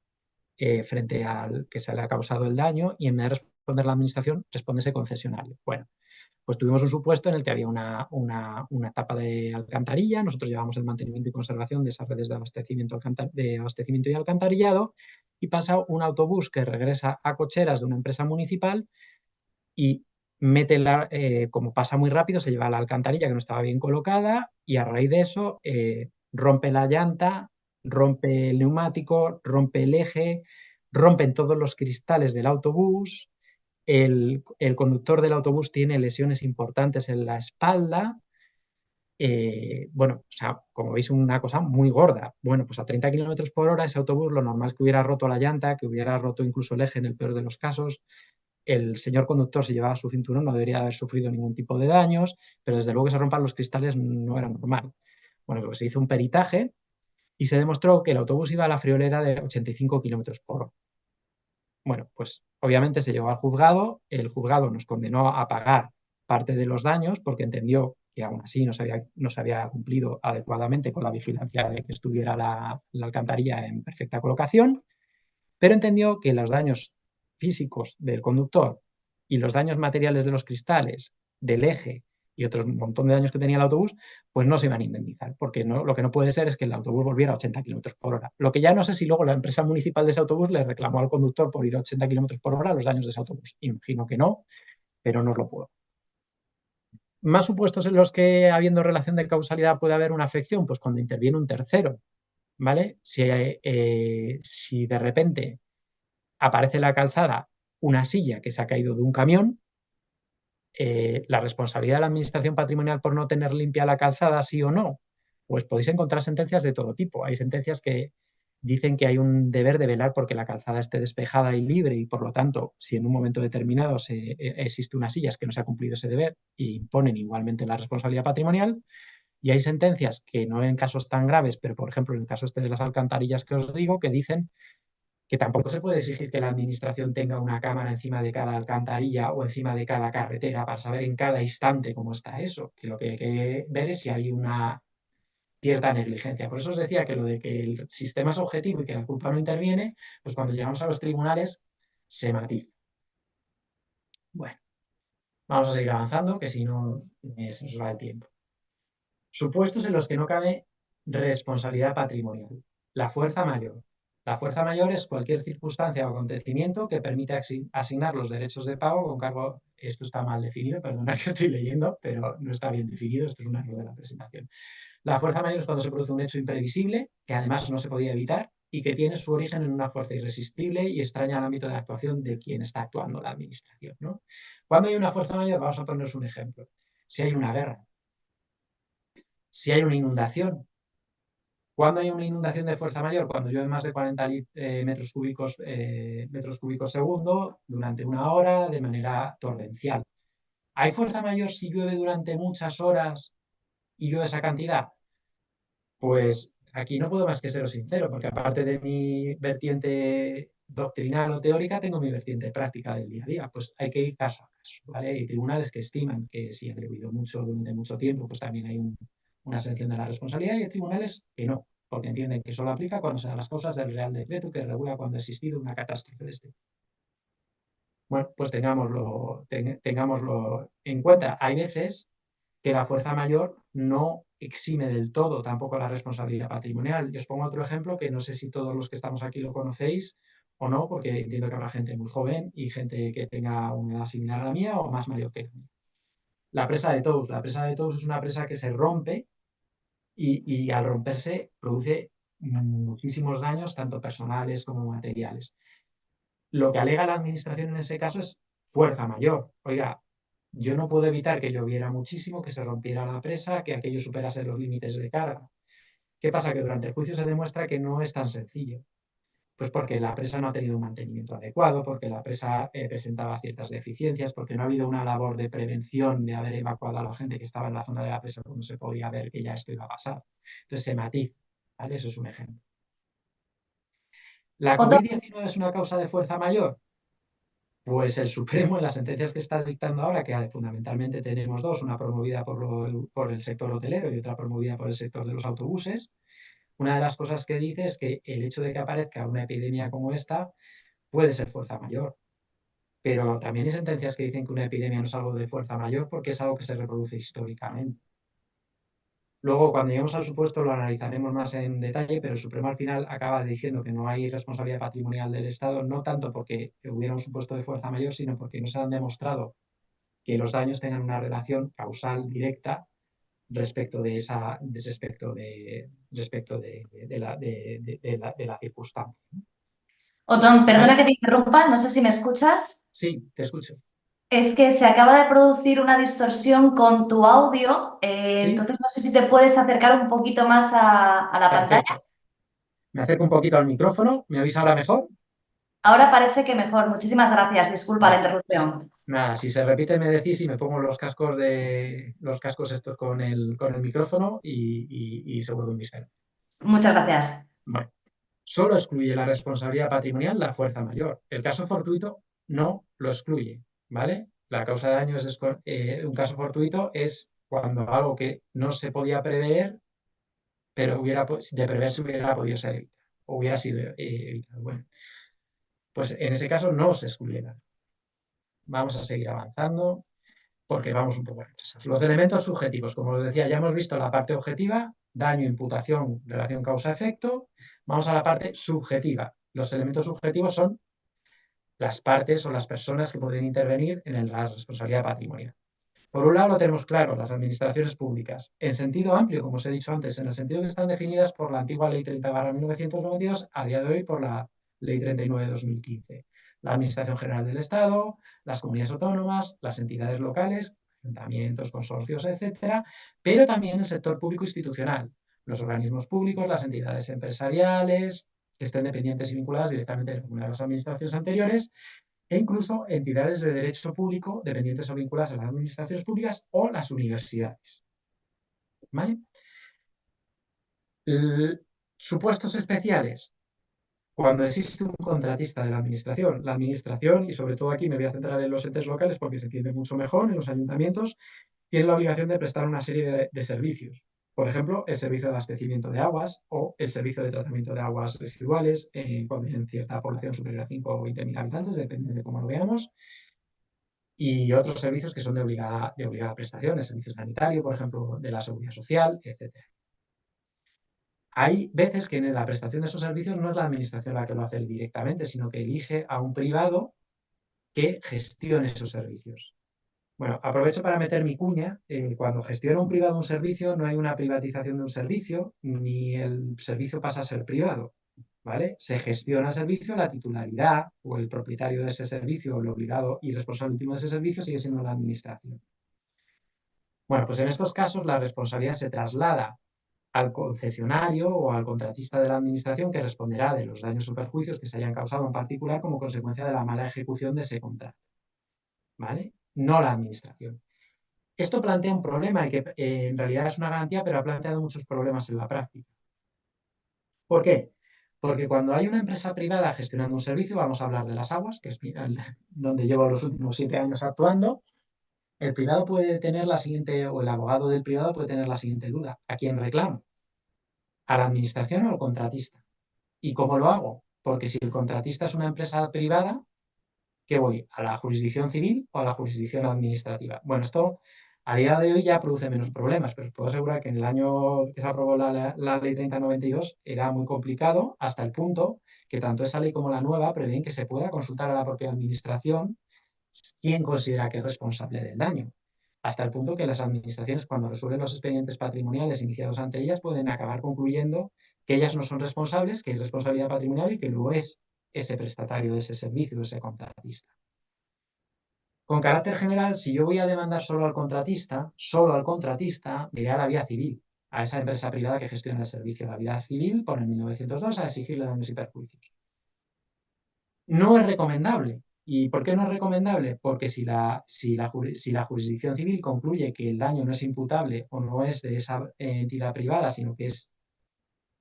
Speaker 3: frente al que se le ha causado el daño y en vez de responder la administración, responde ese concesionario. Bueno, pues tuvimos un supuesto en el que había una tapa de alcantarilla, nosotros llevamos el mantenimiento y conservación de esas redes de abastecimiento y alcantarillado, y pasa un autobús que regresa a cocheras de una empresa municipal y como pasa muy rápido, se lleva la alcantarilla que no estaba bien colocada y a raíz de eso rompe la llanta, rompe el neumático, rompe el eje, rompen todos los cristales del autobús. El conductor del autobús tiene lesiones importantes en la espalda bueno, o sea, como veis, una cosa muy gorda. Bueno, pues a 30 kilómetros por hora ese autobús lo normal es que hubiera roto la llanta, que hubiera roto incluso el eje en el peor de los casos. El señor conductor, si llevaba su cinturón, no debería haber sufrido ningún tipo de daños, pero desde luego que se rompan los cristales no era normal. Bueno, pues se hizo un peritaje y se demostró que el autobús iba a la friolera de 85 kilómetros por hora. Bueno, pues obviamente se llegó al juzgado, el juzgado nos condenó a pagar parte de los daños porque entendió que aún así no se había cumplido adecuadamente con la vigilancia de que estuviera la alcantarilla en perfecta colocación, pero entendió que los daños físicos del conductor y los daños materiales de los cristales, del eje y otros montón de daños que tenía el autobús, pues no se iban a indemnizar, porque no, lo que no puede ser es que el autobús volviera a 80 kilómetros por hora. Lo que ya no sé si luego la empresa municipal de ese autobús le reclamó al conductor por ir a 80 kilómetros por hora los daños de ese autobús. Imagino que no, pero no os lo puedo. Más supuestos en los que, habiendo relación de causalidad, puede haber una afección, pues cuando interviene un tercero, ¿vale? Si de repente aparece en la calzada una silla que se ha caído de un camión, la responsabilidad de la administración patrimonial por no tener limpia la calzada, sí o no, pues podéis encontrar sentencias de todo tipo. Hay sentencias que dicen que hay un deber de velar porque la calzada esté despejada y libre y por lo tanto, si en un momento determinado existe una silla es que no se ha cumplido ese deber y imponen igualmente la responsabilidad patrimonial. Y hay sentencias que no en casos tan graves, pero por ejemplo en el caso este de las alcantarillas que os digo, que dicen que tampoco se puede exigir que la administración tenga una cámara encima de cada alcantarilla o encima de cada carretera para saber en cada instante cómo está eso, que lo que hay que ver es si hay una cierta negligencia. Por eso os decía que lo de que el sistema es objetivo y que la culpa no interviene, pues cuando llegamos a los tribunales se matiza. Bueno, vamos a seguir avanzando, que si no se nos va el tiempo. Supuestos en los que no cabe responsabilidad patrimonial. La fuerza mayor. La fuerza mayor es cualquier circunstancia o acontecimiento que permite asignar los derechos de pago con cargo. Esto está mal definido, perdona que estoy leyendo, pero no está bien definido. Esto es un error de la presentación. La fuerza mayor es cuando se produce un hecho imprevisible, que además no se podía evitar y que tiene su origen en una fuerza irresistible y extraña al ámbito de actuación de quien está actuando, la administración, ¿no? Cuando hay una fuerza mayor, vamos a poneros un ejemplo. Si hay una guerra, si hay una inundación. ¿Cuándo hay una inundación de fuerza mayor? Cuando llueve más de 40 metros cúbicos segundo durante una hora de manera torrencial. ¿Hay fuerza mayor si llueve durante muchas horas y llueve esa cantidad? Pues aquí no puedo más que seros sincero, porque aparte de mi vertiente doctrinal o teórica, tengo mi vertiente práctica del día a día. Pues hay que ir caso a caso, ¿vale? Hay tribunales que estiman que si ha llovido mucho durante mucho tiempo, pues también hay una sanción de la responsabilidad y hay tribunales que no, porque entienden que solo aplica cuando se dan las causas del Real Decreto que regula cuando ha existido una catástrofe de este. Bueno, pues tengámoslo en cuenta. Hay veces que la fuerza mayor no exime del todo tampoco la responsabilidad patrimonial. Y os pongo otro ejemplo que no sé si todos los que estamos aquí lo conocéis o no, porque entiendo que habrá gente muy joven y gente que tenga una edad similar a la mía o más mayor que la mía. La presa de Tous. La presa de Tous es una presa que se rompe y al romperse produce muchísimos daños, tanto personales como materiales. Lo que alega la administración en ese caso es fuerza mayor. Oiga, yo no puedo evitar que lloviera muchísimo, que se rompiera la presa, que aquello superase los límites de carga. ¿Qué pasa? Que durante el juicio se demuestra que no es tan sencillo. Pues porque la presa no ha tenido un mantenimiento adecuado, porque la presa presentaba ciertas deficiencias, porque no ha habido una labor de prevención de haber evacuado a la gente que estaba en la zona de la presa cuando se podía ver que ya esto iba a pasar. Entonces se matiza, ¿vale? Eso es un ejemplo. ¿La
Speaker 2: Otón,
Speaker 3: COVID-19 es una causa de fuerza mayor? Pues el Supremo, en las sentencias que está dictando ahora, que fundamentalmente tenemos dos, una promovida por el sector hotelero y otra promovida por el sector de los autobuses, una de las cosas que dice es que el hecho de que aparezca una epidemia como esta puede ser fuerza mayor. Pero también hay sentencias que dicen que una epidemia no es algo de fuerza mayor porque es algo que se reproduce históricamente. Luego, cuando lleguemos al supuesto, lo analizaremos más en detalle, pero el Supremo al final acaba diciendo que no hay responsabilidad patrimonial del Estado, no tanto porque hubiera un supuesto de fuerza mayor, sino porque no se han demostrado que los daños tengan una relación causal directa respecto de esa, de la circunstancia.
Speaker 2: Otón, perdona
Speaker 3: ¿Vale?
Speaker 2: que te interrumpa, no sé si me escuchas.
Speaker 3: Sí, te escucho.
Speaker 2: Es que se acaba de producir una distorsión con tu audio,
Speaker 3: ¿Sí?
Speaker 2: entonces no sé si te puedes acercar un poquito más a la pantalla.
Speaker 3: Perfecto. Me acerco un poquito al micrófono. ¿Me oís ahora mejor?
Speaker 2: Ahora parece que mejor. Muchísimas gracias. Disculpa la
Speaker 3: Vale.
Speaker 2: interrupción.
Speaker 3: Nada, si se repite me decís y me pongo los cascos estos con el micrófono y se vuelve un bisfeno.
Speaker 2: Muchas gracias.
Speaker 3: Bueno, solo excluye la responsabilidad patrimonial la fuerza mayor. El caso fortuito no lo excluye, ¿vale? La causa de daño un caso fortuito es cuando algo que no se podía prever, pero de preverse hubiera podido ser evitado, o hubiera sido evitado. Bueno, pues en ese caso no se excluye nada. Vamos a seguir avanzando porque vamos un poco retrasados. Los elementos subjetivos, como os decía, ya hemos visto la parte objetiva, daño, imputación, relación causa-efecto. Vamos a la parte subjetiva. Los elementos subjetivos son las partes o las personas que pueden intervenir en la responsabilidad patrimonial. Por un lado lo tenemos claro, las administraciones públicas, en sentido amplio, como os he dicho antes, en el sentido que están definidas por la antigua Ley 30/1992, a día de hoy por la Ley 39/2015. La Administración General del Estado, las comunidades autónomas, las entidades locales, ayuntamientos, consorcios, etcétera, pero también el sector público institucional, los organismos públicos, las entidades empresariales que estén dependientes y vinculadas directamente de alguna de las administraciones anteriores, e incluso entidades de derecho público dependientes o vinculadas a las administraciones públicas o las universidades. ¿Vale? Supuestos especiales. Cuando existe un contratista de la administración, y sobre todo aquí me voy a centrar en los entes locales porque se entiende mucho mejor, en los ayuntamientos, tiene la obligación de prestar una serie de servicios. Por ejemplo, el servicio de abastecimiento de aguas o el servicio de tratamiento de aguas residuales cuando en cierta población superior a 5 o 20.000 habitantes, depende de cómo lo veamos. Y otros servicios que son de obligada prestación, el servicio sanitario, por ejemplo, de la seguridad social, etcétera. Hay veces que en la prestación de esos servicios no es la administración la que lo hace directamente, sino que elige a un privado que gestione esos servicios. Bueno, aprovecho para meter mi cuña. Cuando gestiona un privado un servicio, no hay una privatización de un servicio, ni el servicio pasa a ser privado. ¿Vale? Se gestiona el servicio, la titularidad o el propietario de ese servicio, o el obligado y responsable último de ese servicio sigue siendo la administración. Bueno, pues en estos casos la responsabilidad se traslada al concesionario o al contratista de la administración que responderá de los daños o perjuicios que se hayan causado en particular como consecuencia de la mala ejecución de ese contrato. ¿Vale? No la administración. Esto plantea un problema y que en realidad es una garantía, pero ha planteado muchos problemas en la práctica. ¿Por qué? Porque cuando hay una empresa privada gestionando un servicio, vamos a hablar de las aguas, que es donde llevo los últimos 7 años actuando, el privado puede tener la siguiente, o el abogado del privado puede tener la siguiente duda. ¿A quién reclamo? ¿A la administración o al contratista? ¿Y cómo lo hago? Porque si el contratista es una empresa privada, ¿qué voy? ¿A la jurisdicción civil o a la jurisdicción administrativa? Bueno, esto a día de hoy ya produce menos problemas, pero os puedo asegurar que en el año que se aprobó la Ley 30/92 era muy complicado hasta el punto que tanto esa ley como la nueva prevén que se pueda consultar a la propia administración quién considera que es responsable del daño. Hasta el punto que las administraciones, cuando resuelven los expedientes patrimoniales iniciados ante ellas, pueden acabar concluyendo que ellas no son responsables, que hay responsabilidad patrimonial y que lo es ese prestatario de ese servicio, ese contratista. Con carácter general, si yo voy a demandar solo al contratista, iré a la vía civil, a esa empresa privada que gestiona el servicio. La vía civil, por el 1902, a exigirle daños y perjuicios. No es recomendable. ¿Y por qué no es recomendable? Porque si la jurisdicción civil concluye que el daño no es imputable o no es de esa entidad privada, sino que es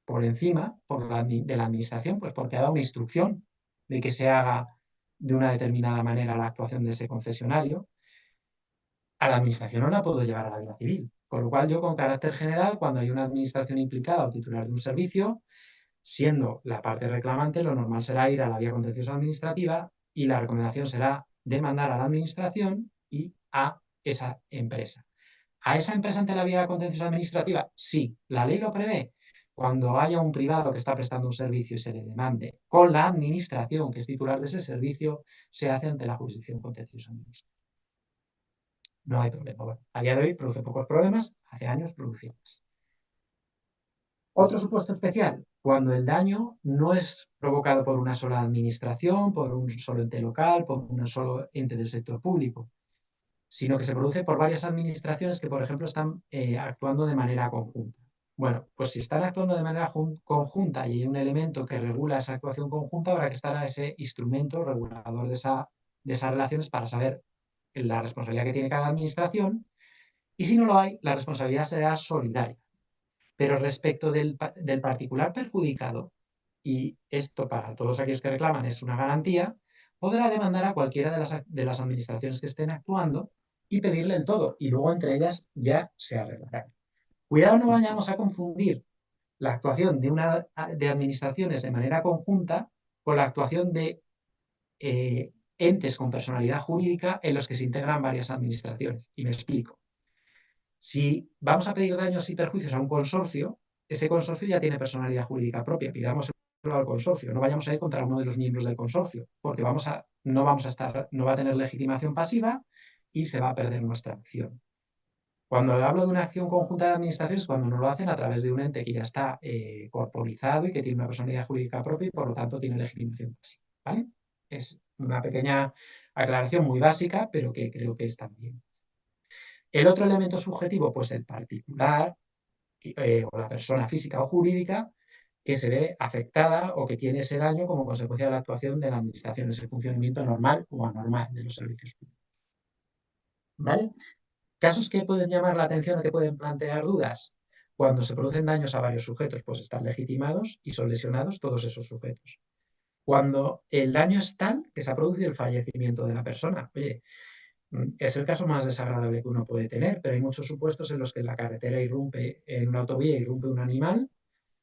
Speaker 3: por encima de la administración, pues porque ha dado una instrucción de que se haga de una determinada manera la actuación de ese concesionario, a la administración no la puedo llevar a la vía civil. Con lo cual yo, con carácter general, cuando hay una administración implicada o titular de un servicio, siendo la parte reclamante, lo normal será ir a la vía contencioso administrativa y la recomendación será demandar a la administración y a esa empresa. ¿A esa empresa ante la vía contencioso administrativa? Sí, la ley lo prevé. Cuando haya un privado que está prestando un servicio y se le demande con la administración, que es titular de ese servicio, se hace ante la jurisdicción contencioso administrativa. No hay problema. Bueno, a día de hoy produce pocos problemas, hace años producía más. Otro supuesto especial, cuando el daño no es provocado por una sola administración, por un solo ente local, por un solo ente del sector público, sino que se produce por varias administraciones que, por ejemplo, están actuando de manera conjunta. Bueno, pues si están actuando de manera conjunta y hay un elemento que regula esa actuación conjunta, habrá que estar a ese instrumento regulador de esas relaciones para saber la responsabilidad que tiene cada administración, y si no lo hay, la responsabilidad será solidaria. Pero respecto del particular perjudicado, y esto para todos aquellos que reclaman es una garantía, podrá demandar a cualquiera de las administraciones que estén actuando y pedirle el todo, y luego entre ellas ya se arreglará. Cuidado, no vayamos a confundir la actuación de administraciones de manera conjunta con la actuación de entes con personalidad jurídica en los que se integran varias administraciones. Y me explico. Si vamos a pedir daños y perjuicios a un consorcio, ese consorcio ya tiene personalidad jurídica propia, pidámoslo al consorcio, no vayamos a ir contra uno de los miembros del consorcio, porque no va a tener legitimación pasiva y se va a perder nuestra acción. Cuando hablo de una acción conjunta de administraciones, cuando no lo hacen a través de un ente que ya está corporizado y que tiene una personalidad jurídica propia y por lo tanto tiene legitimación pasiva, ¿vale? Es una pequeña aclaración muy básica, pero que creo que está bien. El otro elemento subjetivo, pues el particular o la persona física o jurídica que se ve afectada o que tiene ese daño como consecuencia de la actuación de la administración, ese funcionamiento normal o anormal de los servicios públicos. ¿Vale? Casos que pueden llamar la atención o que pueden plantear dudas. Cuando se producen daños a varios sujetos, pues están legitimados y son lesionados todos esos sujetos. Cuando el daño es tal que se ha producido el fallecimiento de la persona, oye, es el caso más desagradable que uno puede tener, pero hay muchos supuestos en los que en la carretera en una autovía irrumpe un animal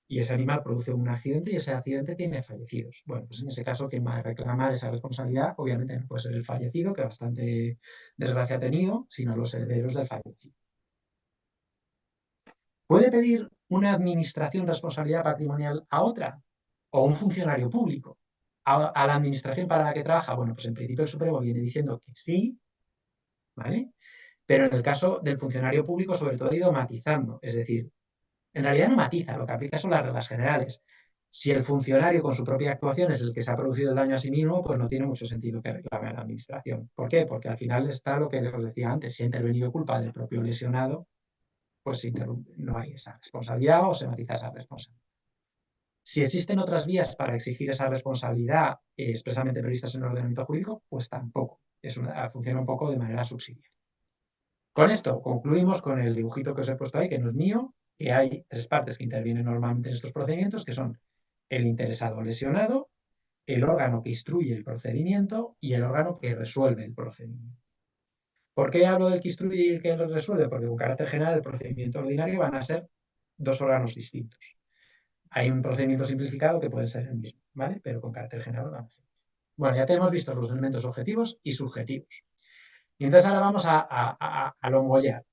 Speaker 3: y ese animal produce un accidente y ese accidente tiene fallecidos. Bueno, pues en ese caso, quien va a reclamar esa responsabilidad, obviamente no puede ser el fallecido, que bastante desgracia ha tenido, sino los herederos del fallecido. ¿Puede pedir una administración responsabilidad patrimonial a otra? ¿O un funcionario público? ¿A la administración para la que trabaja? Bueno, pues en principio el Supremo viene diciendo que sí, ¿vale? Pero en el caso del funcionario público, sobre todo, ha ido matizando. Es decir, en realidad no matiza, lo que aplica son las reglas generales. Si el funcionario con su propia actuación es el que se ha producido el daño a sí mismo, pues no tiene mucho sentido que reclame a la administración. ¿Por qué? Porque al final está lo que os decía antes, si ha intervenido culpa del propio lesionado, pues no hay esa responsabilidad o se matiza esa responsabilidad. Si existen otras vías para exigir esa responsabilidad expresamente previstas en el ordenamiento jurídico, pues tampoco. Funciona un poco de manera subsidiaria. Con esto concluimos con el dibujito que os he puesto ahí, que no es mío, que hay tres partes que intervienen normalmente en estos procedimientos, que son el interesado lesionado, el órgano que instruye el procedimiento y el órgano que resuelve el procedimiento. ¿Por qué hablo del que instruye y el que lo resuelve? Porque con carácter general el procedimiento ordinario van a ser dos órganos distintos. Hay un procedimiento simplificado que puede ser el mismo, ¿vale? Pero con carácter general van a ser. Bueno, ya tenemos visto los elementos objetivos y subjetivos. Y entonces ahora vamos a longollar.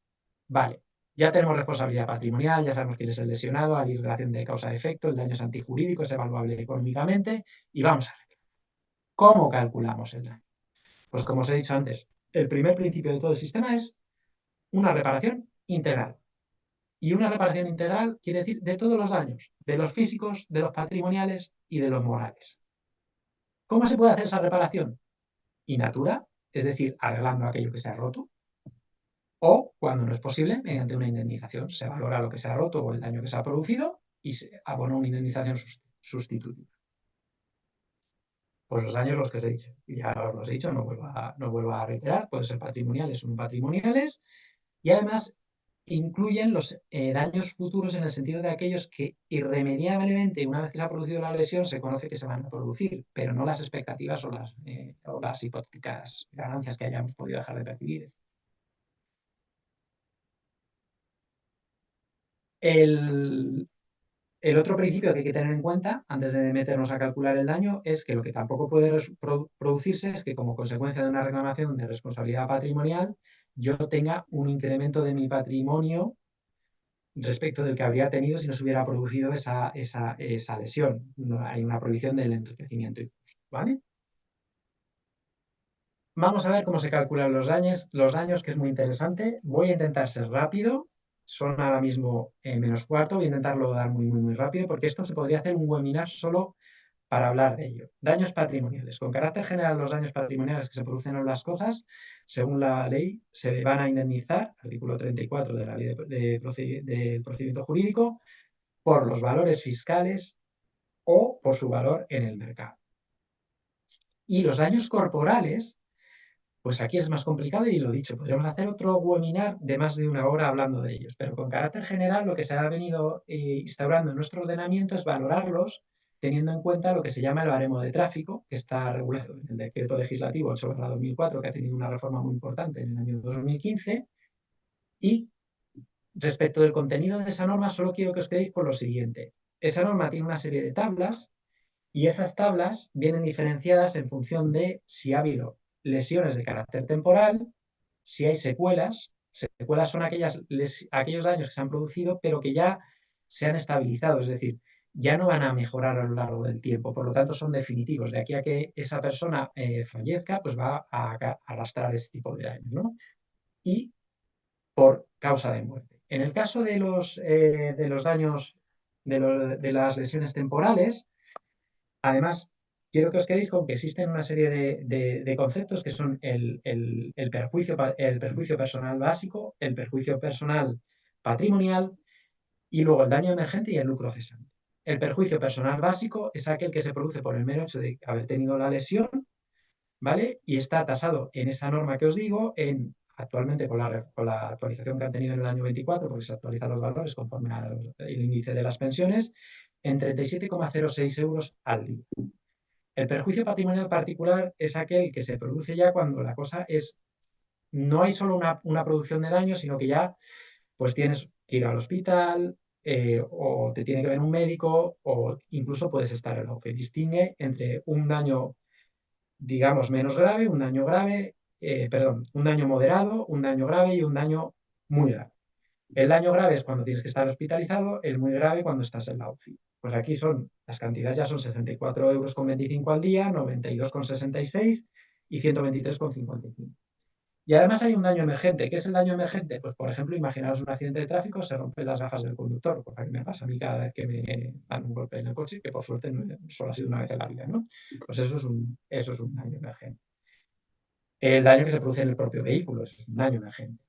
Speaker 3: Vale, ya tenemos responsabilidad patrimonial, ya sabemos quién es el lesionado, hay relación de causa-efecto, el daño es antijurídico, es evaluable económicamente y vamos a ver. ¿Cómo calculamos el daño? Pues como os he dicho antes, el primer principio de todo el sistema es una reparación integral. Y una reparación integral quiere decir de todos los daños, de los físicos, de los patrimoniales y de los morales. ¿Cómo se puede hacer esa reparación? In natura, es decir, arreglando aquello que se ha roto, o, cuando no es posible, mediante una indemnización. Se valora lo que se ha roto o el daño que se ha producido y se abona una indemnización sustitutiva. Pues los daños los que os he dicho. Ya os los he dicho, no vuelvo a reiterar. Pueden ser patrimoniales o no patrimoniales. Y además incluyen los daños futuros en el sentido de aquellos que irremediablemente, una vez que se ha producido la lesión, se conoce que se van a producir, pero no las expectativas o las hipotéticas ganancias que hayamos podido dejar de percibir. El otro principio que hay que tener en cuenta antes de meternos a calcular el daño es que lo que tampoco puede producirse es que como consecuencia de una reclamación de responsabilidad patrimonial yo tenga un incremento de mi patrimonio respecto del que habría tenido si no se hubiera producido esa lesión. No, hay una prohibición del enriquecimiento injusto, ¿vale? Vamos a ver cómo se calculan los daños, que es muy interesante. Voy a intentar ser rápido. son ahora mismo -4. Voy a intentarlo dar muy rápido porque esto se podría hacer un webinar solo para hablar de ello. Daños patrimoniales. Con carácter general, los daños patrimoniales que se producen en las cosas, según la ley, se van a indemnizar, artículo 34 de la ley de procedimiento jurídico, por los valores fiscales o por su valor en el mercado. Y los daños corporales, pues aquí es más complicado y lo dicho, podríamos hacer otro webinar de más de 1 hora hablando de ellos, pero con carácter general lo que se ha venido instaurando en nuestro ordenamiento es valorarlos teniendo en cuenta lo que se llama el baremo de tráfico, que está regulado en el decreto legislativo 8/2004, que ha tenido una reforma muy importante en el año 2015, y respecto del contenido de esa norma solo quiero que os quedéis con lo siguiente. Esa norma tiene una serie de tablas y esas tablas vienen diferenciadas en función de si ha habido lesiones de carácter temporal, si hay secuelas. Secuelas son aquellos daños que se han producido pero que ya se han estabilizado, es decir, ya no van a mejorar a lo largo del tiempo, por lo tanto son definitivos. De aquí a que esa persona fallezca, pues va a arrastrar ese tipo de daños, ¿no? Y por causa de muerte. En el caso de los daños, de las lesiones temporales, además, quiero que os quedéis con que existen una serie de conceptos que son el perjuicio personal básico, el perjuicio personal patrimonial y luego el daño emergente y el lucro cesante. El perjuicio personal básico es aquel que se produce por el mero hecho de haber tenido la lesión, ¿vale? Y está tasado en esa norma que os digo, actualmente con la actualización que han tenido en el año 24, porque se actualizan los valores conforme al índice de las pensiones, en 37,06 euros al día. El perjuicio patrimonial particular es aquel que se produce ya cuando la cosa es, no hay solo una producción de daño, sino que ya pues tienes que ir al hospital o te tiene que ver un médico o incluso puedes estar en lo que distingue entre un daño, digamos, menos grave, un daño grave, un daño moderado, un daño grave y un daño muy grave. El daño grave es cuando tienes que estar hospitalizado, el muy grave cuando estás en la UCI. Pues aquí las cantidades ya son 64,25 € al día, 92,66 y 123,55. Y además hay un daño emergente. ¿Qué es el daño emergente? Pues, por ejemplo, imaginaos un accidente de tráfico, se rompen las gafas del conductor, cosa que me pasa a mí cada vez que me dan un golpe en el coche, que por suerte solo ha sido una vez en la vida, ¿no? Pues eso es un daño emergente. El daño que se produce en el propio vehículo, eso es un daño emergente.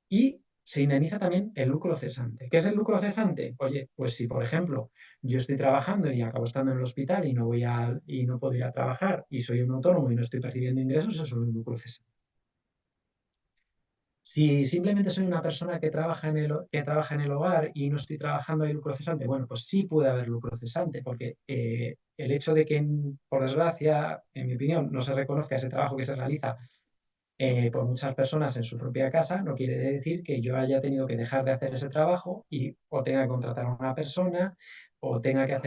Speaker 3: Y se indemniza también el lucro cesante. ¿Qué es el lucro cesante? Oye, pues si, por ejemplo, yo estoy trabajando y acabo estando en el hospital y no puedo ir a trabajar y soy un autónomo y no estoy percibiendo ingresos, eso es un lucro cesante. Si simplemente soy una persona que trabaja en el hogar y no estoy trabajando, ¿hay lucro cesante? Bueno, pues sí puede haber lucro cesante, porque el hecho de que, por desgracia, en mi opinión, no se reconozca ese trabajo que se realiza por muchas personas en su propia casa, no quiere decir que yo haya tenido que dejar de hacer ese trabajo y o tenga que contratar a una persona o tenga que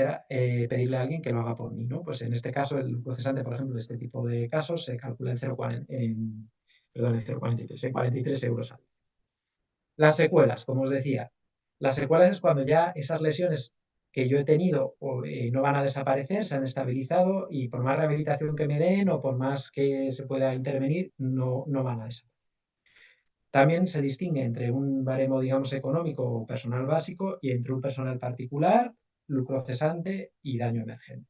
Speaker 3: pedirle a alguien que lo haga por mí, ¿no? Pues en este caso, el lucro cesante, por ejemplo, de este tipo de casos se calcula en 0,43, en 43 euros al día. Las secuelas, como os decía, las secuelas es cuando ya esas lesiones que yo he tenido no van a desaparecer, se han estabilizado y por más rehabilitación que me den o por más que se pueda intervenir, no van a desaparecer. También se distingue entre un baremo, digamos, económico o personal básico y entre un personal particular, lucro cesante y daño emergente.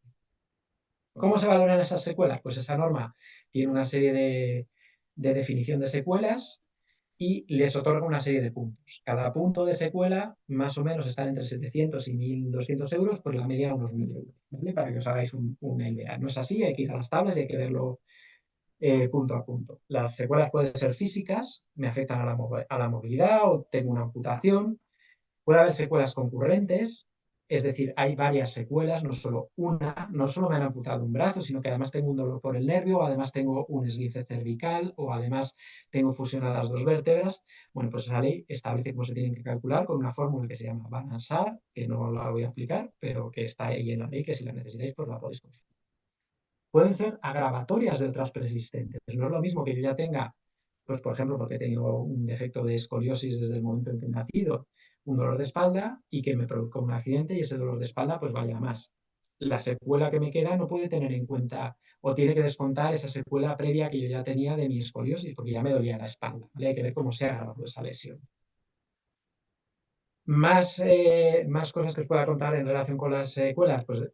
Speaker 3: ¿Cómo se valoran esas secuelas? Pues esa norma tiene una serie de definición de secuelas y les otorga una serie de puntos. Cada punto de secuela más o menos está entre 700 y 1.200 euros, por la media unos 1.000 euros, ¿vale? Para que os hagáis una idea. No es así, hay que ir a las tablas y hay que verlo punto a punto. Las secuelas pueden ser físicas, me afectan a la movilidad o tengo una amputación. Puede haber secuelas concurrentes, es decir, hay varias secuelas, no solo una, no solo me han amputado un brazo, sino que además tengo un dolor por el nervio, o además tengo un esguince cervical, o además tengo fusionadas dos vértebras. Bueno, pues esa ley establece cómo se tienen que calcular con una fórmula que se llama Van-Ansar, que no la voy a aplicar, pero que está ahí en la ley, que si la necesitáis, pues la podéis consultar. Pueden ser agravatorias de otras persistentes. No es lo mismo que yo ya tenga, pues por ejemplo, porque he tenido un defecto de escoliosis desde el momento en que he nacido, un dolor de espalda y que me produzca un accidente y ese dolor de espalda pues vaya más. La secuela que me queda no puede tener en cuenta o tiene que descontar esa secuela previa que yo ya tenía de mi escoliosis porque ya me dolía la espalda, ¿vale? Hay que ver cómo se ha agravado esa lesión. Más cosas que os pueda contar en relación con las secuelas, pues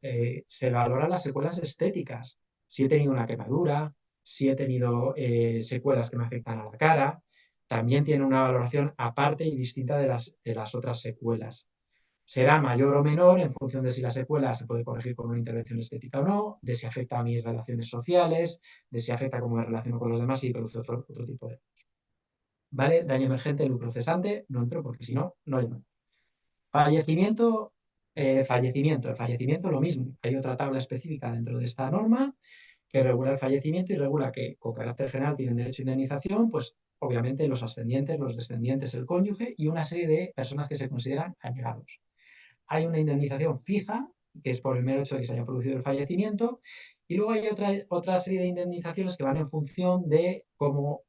Speaker 3: se valoran las secuelas estéticas. Si he tenido una quemadura, si he tenido secuelas que me afectan a la cara, también tiene una valoración aparte y distinta de las otras secuelas. Será mayor o menor en función de si la secuela se puede corregir con una intervención estética o no, de si afecta a mis relaciones sociales, de si afecta cómo me relaciono con los demás y produce otro tipo de... ¿Vale? Daño emergente, lucro cesante, no entro porque si no, no le. Fallecimiento, fallecimiento lo mismo. Hay otra tabla específica dentro de esta norma que regula el fallecimiento y regula que con carácter general tienen derecho a indemnización, pues obviamente los ascendientes, los descendientes, el cónyuge y una serie de personas que se consideran allegados. Hay una indemnización fija, que es por el mero hecho de que se haya producido el fallecimiento, y luego hay otra serie de indemnizaciones que van en función de cómo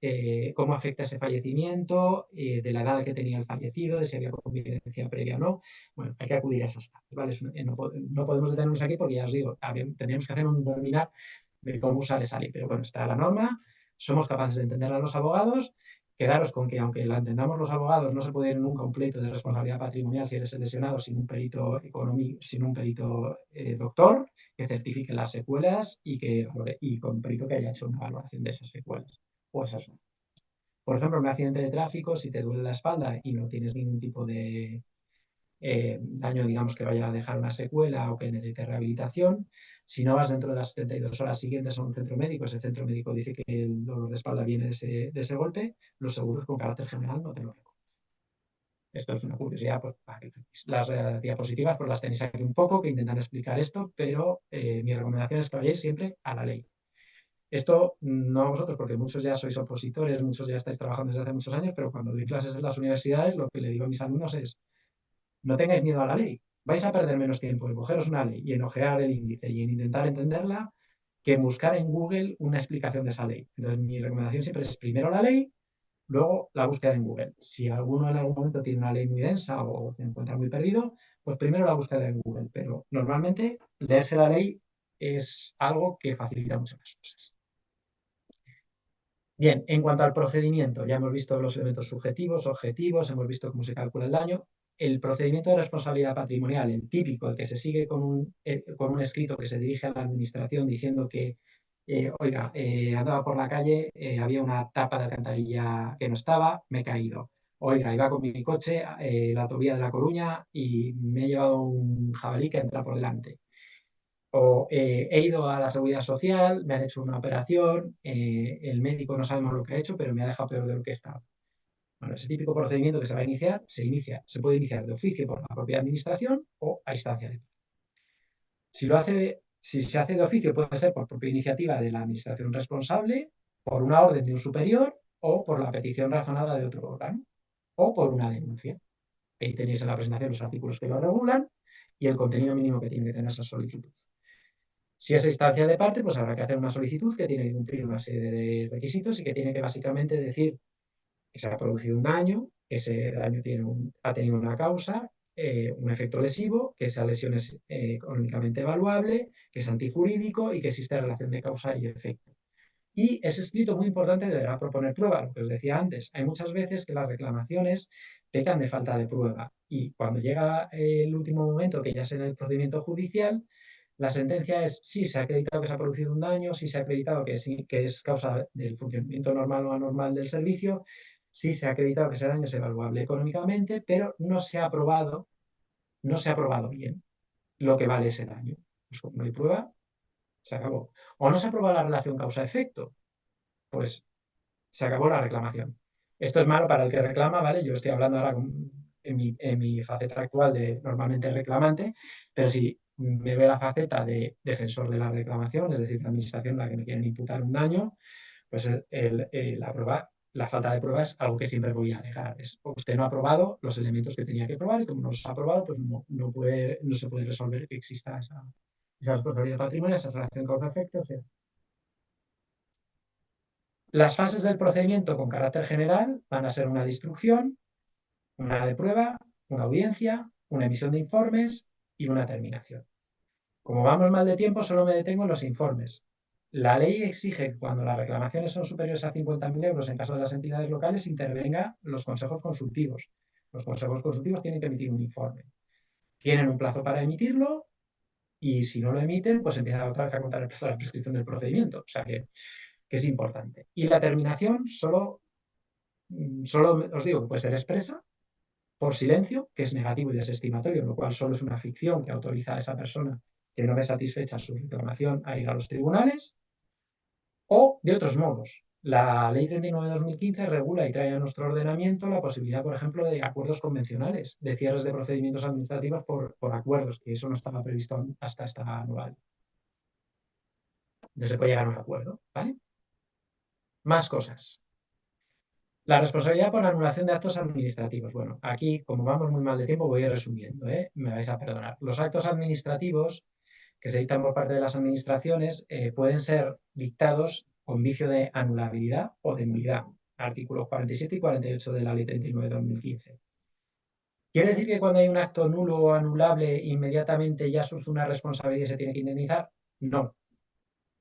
Speaker 3: afecta ese fallecimiento, de la edad que tenía el fallecido, de si había convivencia previa o no. Bueno, hay que acudir a esas tablas, ¿vale? No podemos detenernos aquí porque ya os digo, tendríamos que hacer un webinar de cómo usar esa ley, pero bueno, está la norma, somos capaces de entenderla los abogados. Quedaros con que, aunque la entendamos los abogados, no se puede ir nunca a un pleito de responsabilidad patrimonial si eres el lesionado sin un perito económico, sin un perito doctor que certifique las secuelas y con un perito que haya hecho una valoración de esas secuelas. O esas no. Por ejemplo, en un accidente de tráfico, si te duele la espalda y no tienes ningún tipo de daño, digamos, que vaya a dejar una secuela o que necesite rehabilitación, si no vas dentro de las 72 horas siguientes a un centro médico, ese centro médico dice que el dolor de espalda viene de ese golpe, los seguros con carácter general no te lo reconocen. Esto es una curiosidad, pues, las diapositivas pues las tenéis aquí un poco, que intentan explicar esto, pero mi recomendación es que vayáis siempre a la ley. Esto no a vosotros, porque muchos ya sois opositores, muchos ya estáis trabajando desde hace muchos años, pero cuando doy clases en las universidades, lo que le digo a mis alumnos es, no tengáis miedo a la ley. Vais a perder menos tiempo en cogeros una ley y en ojear el índice y en intentar entenderla que en buscar en Google una explicación de esa ley. Entonces, mi recomendación siempre es primero la ley, luego la búsqueda en Google. Si alguno en algún momento tiene una ley muy densa o se encuentra muy perdido, pues primero la búsqueda en Google. Pero normalmente leerse la ley es algo que facilita mucho las cosas. Bien, en cuanto al procedimiento, ya hemos visto los elementos subjetivos, objetivos, hemos visto cómo se calcula el daño. El procedimiento de responsabilidad patrimonial, el típico, el que se sigue con un escrito que se dirige a la administración diciendo que, oiga, andaba por la calle, había una tapa de alcantarilla que no estaba, me he caído. Oiga, iba con mi coche, la autovía de La Coruña y me he llevado un jabalí que entra por delante. O he ido a la seguridad social, me han hecho una operación, el médico no sabemos lo que ha hecho, pero me ha dejado peor de lo que estaba. Bueno, ese típico procedimiento que se va a iniciar, se puede iniciar de oficio por la propia administración o a instancia de... Si se hace de oficio, puede ser por propia iniciativa de la administración responsable, por una orden de un superior o por la petición razonada de otro órgano o por una denuncia. Ahí tenéis en la presentación los artículos que lo regulan y el contenido mínimo que tiene que tener esa solicitud. Si es instancia de parte, pues habrá que hacer una solicitud que tiene que cumplir una serie de requisitos y que tiene que básicamente decir que se ha producido un daño, que ese daño ha tenido una causa, un efecto lesivo, que esa lesión es económicamente evaluable, que es antijurídico y que existe relación de causa y efecto. Y ese escrito muy importante deberá proponer prueba, lo que os decía antes. Hay muchas veces que las reclamaciones pecan de falta de prueba y cuando llega el último momento, que ya es en el procedimiento judicial, la sentencia es sí, se ha acreditado que se ha producido un daño, sí se ha acreditado que, sí, que es causa del funcionamiento normal o anormal del servicio, sí se ha acreditado que ese daño es evaluable económicamente, pero no se ha probado bien lo que vale ese daño. Pues como no hay prueba, se acabó. O no se ha probado la relación causa-efecto, pues se acabó la reclamación. Esto es malo para el que reclama, ¿vale? Yo estoy hablando ahora en mi faceta actual de normalmente reclamante, pero si me ve la faceta de defensor de la reclamación, es decir, la administración la que me quieren imputar un daño, pues la falta de prueba es algo que siempre voy a alegar. Usted no ha probado los elementos que tenía que probar y como no los ha probado, pues no se puede resolver que exista esa responsabilidad patrimonial, esa relación causa-efecto. O sea. Las fases del procedimiento con carácter general van a ser una de instrucción, una de prueba, una audiencia, una emisión de informes y una terminación. Como vamos mal de tiempo, solo me detengo en los informes. La ley exige que cuando las reclamaciones son superiores a 50.000 euros en caso de las entidades locales intervenga los consejos consultivos. Los consejos consultivos tienen que emitir un informe. Tienen un plazo para emitirlo y si no lo emiten, pues empieza otra vez a contar el plazo de la prescripción del procedimiento. O sea que es importante. Y la terminación solo os digo que puede ser expresa, por silencio, que es negativo y desestimatorio, lo cual solo es una ficción que autoriza a esa persona que no ve satisfecha su reclamación a ir a los tribunales, o de otros modos. La Ley 39 de 2015 regula y trae a nuestro ordenamiento la posibilidad, por ejemplo, de acuerdos convencionales, de cierres de procedimientos administrativos por acuerdos, que eso no estaba previsto hasta esta nueva ley. No se puede llegar a un acuerdo, ¿vale? Más cosas. La responsabilidad por anulación de actos administrativos. Bueno, aquí, como vamos muy mal de tiempo, voy a ir resumiendo, ¿eh? Me vais a perdonar. Los actos administrativos que se dictan por parte de las administraciones pueden ser dictados con vicio de anulabilidad o de nulidad. Artículos 47 y 48 de la Ley 39 de 2015. ¿Quiere decir que cuando hay un acto nulo o anulable, inmediatamente ya surge una responsabilidad y se tiene que indemnizar? No.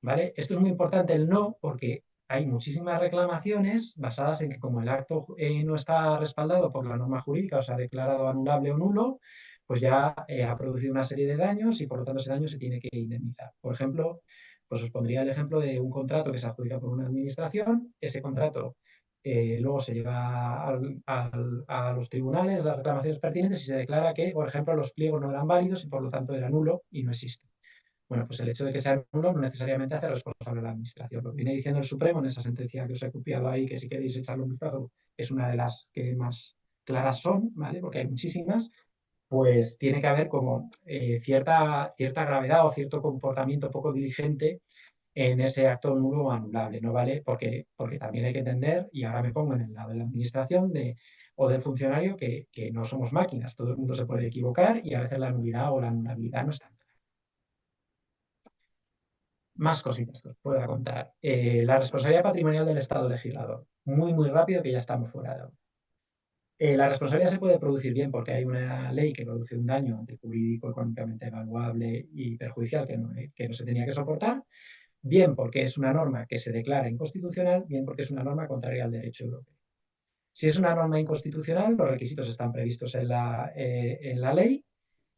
Speaker 3: ¿Vale? Esto es muy importante el no, porque hay muchísimas reclamaciones basadas en que como el acto no está respaldado por la norma jurídica o se ha declarado anulable o nulo, pues ya ha producido una serie de daños y por lo tanto ese daño se tiene que indemnizar. Por ejemplo, pues os pondría el ejemplo de un contrato que se adjudica por una administración, ese contrato luego se lleva a los tribunales, las reclamaciones pertinentes y se declara que, por ejemplo, los pliegos no eran válidos y por lo tanto era nulo y no existe. Bueno, pues el hecho de que sea nulo no necesariamente hace responsable a la administración. Lo que viene diciendo el Supremo en esa sentencia que os he copiado ahí, que si queréis echarle un vistazo, es una de las que más claras son, ¿vale? Porque hay muchísimas, pues tiene que haber como cierta gravedad o cierto comportamiento poco diligente en ese acto nulo o anulable, ¿no vale? Porque también hay que entender, y ahora me pongo en el lado de la administración o del funcionario, que no somos máquinas, todo el mundo se puede equivocar y a veces la nulidad o la anulabilidad no está. Más cositas que os pueda contar. La responsabilidad patrimonial del Estado legislador. Muy rápido que ya estamos fuera de hora. La responsabilidad se puede producir bien porque hay una ley que produce un daño antijurídico, económicamente evaluable y perjudicial que no se tenía que soportar, bien porque es una norma que se declara inconstitucional, bien porque es una norma contraria al derecho europeo. Si es una norma inconstitucional, los requisitos están previstos en la ley.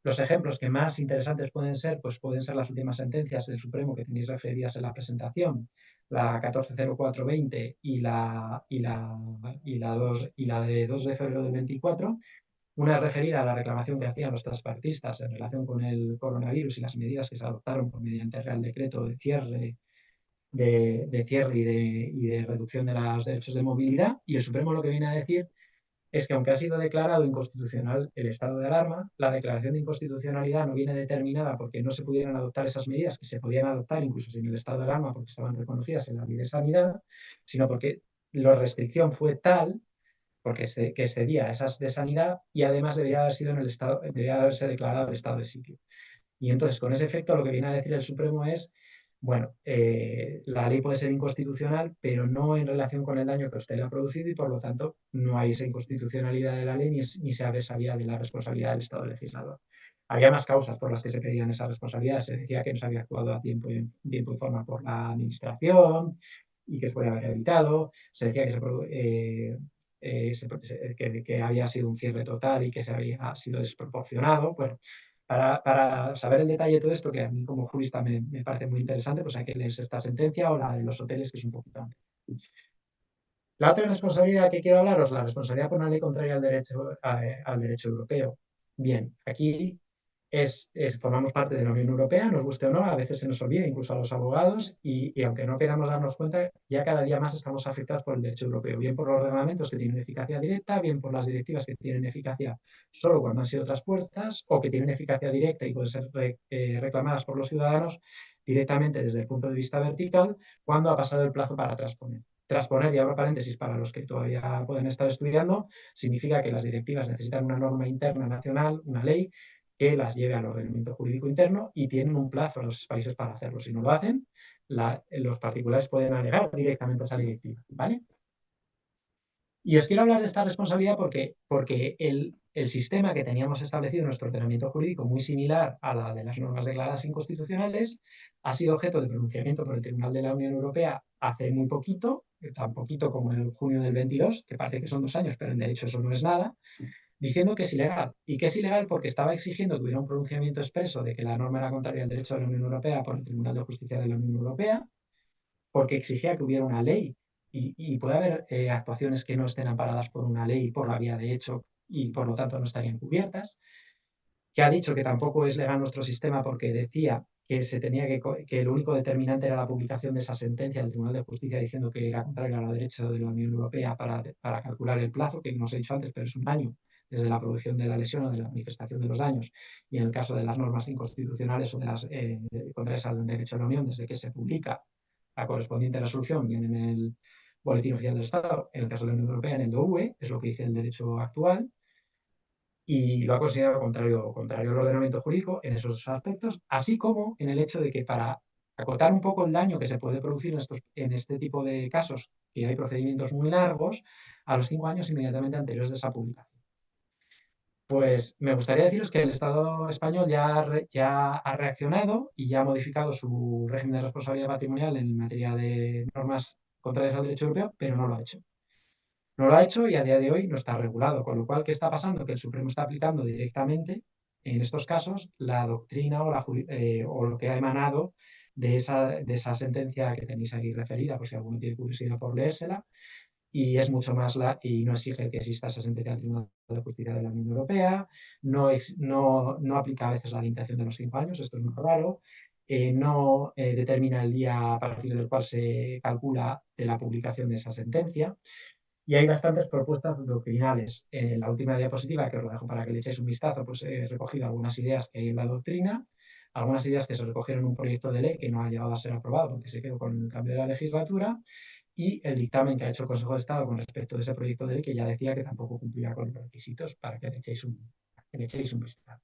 Speaker 3: Los ejemplos que más interesantes pueden ser, pues pueden ser las últimas sentencias del Supremo que tenéis referidas en la presentación, la 140420 y la de 2 de febrero del 24, una referida a la reclamación que hacían los transpartistas en relación con el coronavirus y las medidas que se adoptaron por mediante Real Decreto de cierre, y de reducción de los derechos de movilidad, y el Supremo lo que viene a decir es que aunque ha sido declarado inconstitucional el estado de alarma, la declaración de inconstitucionalidad no viene determinada porque no se pudieran adoptar esas medidas que se podían adoptar incluso sin el estado de alarma porque estaban reconocidas en la ley de sanidad, sino porque la restricción fue tal porque que excedía esas de sanidad y además debería debería haberse declarado el estado de sitio. Y entonces, con ese efecto, lo que viene a decir el Supremo es, bueno, la ley puede ser inconstitucional, pero no en relación con el daño que usted le ha producido y, por lo tanto, no hay esa inconstitucionalidad de la ley ni se abre esa vía de la responsabilidad del Estado legislador. Había más causas por las que se pedían esa responsabilidad. Se decía que no se había actuado a tiempo y forma por la Administración y que se podía haber evitado. Se decía que había sido un cierre total y que se había sido desproporcionado. Bueno, para saber el detalle de todo esto, que a mí como jurista me parece muy interesante, pues hay que leerse esta sentencia o la de los hoteles, que es un poquito antes. La otra responsabilidad que quiero hablaros, la responsabilidad por una ley contraria al derecho europeo. Bien, aquí formamos parte de la Unión Europea, nos guste o no, a veces se nos olvida, incluso a los abogados, y aunque no queramos darnos cuenta, ya cada día más estamos afectados por el derecho europeo, bien por los reglamentos que tienen eficacia directa, bien por las directivas que tienen eficacia solo cuando han sido traspuestas, o que tienen eficacia directa y pueden ser reclamadas por los ciudadanos directamente desde el punto de vista vertical cuando ha pasado el plazo para transponer. Transponer, y abro paréntesis para los que todavía pueden estar estudiando, significa que las directivas necesitan una norma interna nacional, una ley, que las lleve al ordenamiento jurídico interno y tienen un plazo a los países para hacerlo. Si no lo hacen, los particulares pueden alegar directamente a esa directiva, ¿vale? Y os quiero hablar de esta responsabilidad porque el sistema que teníamos establecido en nuestro ordenamiento jurídico, muy similar a la de las normas declaradas inconstitucionales, ha sido objeto de pronunciamiento por el Tribunal de la Unión Europea hace muy poquito, tan poquito como en el junio del 22, que parece que son 2 años, pero en derecho eso no es nada. diciendo que es ilegal. Y que es ilegal porque estaba exigiendo que hubiera un pronunciamiento expreso de que la norma era contraria al derecho de la Unión Europea por el Tribunal de Justicia de la Unión Europea, porque exigía que hubiera una ley. Y puede haber actuaciones que no estén amparadas por una ley por la vía de hecho y por lo tanto no estarían cubiertas, que ha dicho que tampoco es legal nuestro sistema porque decía que se tenía que el único determinante era la publicación de esa sentencia del Tribunal de Justicia diciendo que era contraria a la derecho de la Unión Europea para calcular el plazo, que no os he dicho antes, pero es un año desde la producción de la lesión o de la manifestación de los daños, y en el caso de las normas inconstitucionales o de las contrarias al derecho de la Unión, desde que se publica la correspondiente resolución, bien en el Boletín Oficial del Estado, en el caso de la Unión Europea, en el DOUE, es lo que dice el derecho actual, y lo ha considerado contrario al ordenamiento jurídico en esos aspectos, así como en el hecho de que para acotar un poco el daño que se puede producir en este tipo de casos, que hay procedimientos muy largos, a los 5 años inmediatamente anteriores de esa publicación. Pues me gustaría deciros que el Estado español ya ha reaccionado y ya ha modificado su régimen de responsabilidad patrimonial en materia de normas contrarias al derecho europeo, pero no lo ha hecho. No lo ha hecho y a día de hoy no está regulado, con lo cual, ¿qué está pasando? Que el Supremo está aplicando directamente, en estos casos, la doctrina o lo que ha emanado de esa sentencia que tenéis aquí referida, por si alguno tiene curiosidad por leérsela, y es mucho más y no exige que exista esa sentencia del Tribunal de Justicia de la Unión Europea, no aplica a veces la limitación de los 5 años, esto es muy raro, no determina el día a partir del cual se calcula de la publicación de esa sentencia. Y hay bastantes propuestas doctrinales. En la última diapositiva, que os lo dejo para que le echéis un vistazo, pues he recogido algunas ideas que hay en la doctrina, algunas ideas que se recogieron en un proyecto de ley que no ha llegado a ser aprobado porque se quedó con el cambio de la legislatura, y el dictamen que ha hecho el Consejo de Estado con respecto a ese proyecto de ley que ya decía que tampoco cumplía con los requisitos para que le echéis un vistazo.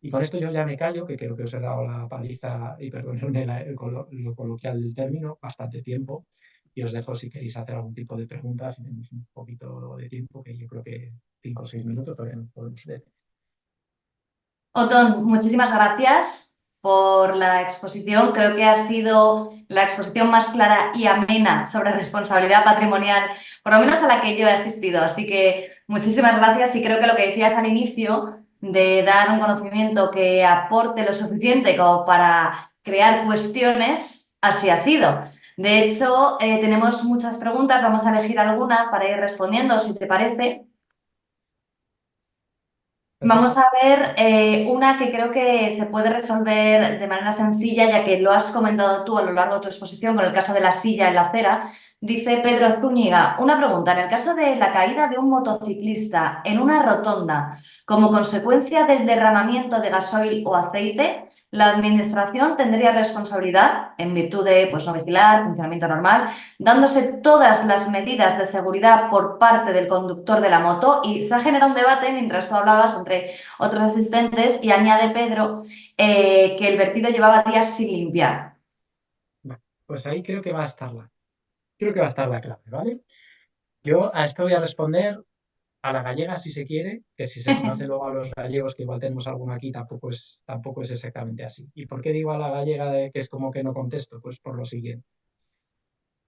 Speaker 3: Y con esto yo ya me callo, que creo que os he dado la paliza, y perdonadme lo coloquial del término, bastante tiempo, y os dejo si queréis hacer algún tipo de preguntas, si tenemos un poquito de tiempo, que yo creo que 5 o 6 minutos todavía nos podemos ver.
Speaker 2: Otón, muchísimas gracias por la exposición. Creo que ha sido la exposición más clara y amena sobre responsabilidad patrimonial, por lo menos a la que yo he asistido. Así que muchísimas gracias y creo que lo que decías al inicio de dar un conocimiento que aporte lo suficiente como para crear cuestiones, así ha sido. De hecho, tenemos muchas preguntas, vamos a elegir alguna para ir respondiendo, si te parece. Vamos
Speaker 3: Perfecto.
Speaker 2: a ver una que creo que se puede resolver de manera sencilla, ya que lo has comentado tú a lo largo de tu exposición con el caso de la silla en la acera. Dice Pedro Zúñiga, una pregunta, en el caso de la caída de un motociclista en una rotonda como consecuencia del derramamiento de gasoil o aceite, ¿la administración tendría responsabilidad en virtud de pues, no vigilar, funcionamiento normal, dándose todas las medidas de seguridad por parte del conductor de la moto? Y se ha generado un debate mientras tú hablabas entre otros asistentes y añade Pedro que el vertido llevaba días sin limpiar.
Speaker 3: Vale, pues ahí creo que va a estar la clave, ¿vale? Yo a esto voy a responder a la gallega si se quiere, que si se conoce luego a los gallegos, que igual tenemos alguno aquí, tampoco es exactamente así. ¿Y por qué digo a la gallega que es como que no contesto? Pues por lo siguiente.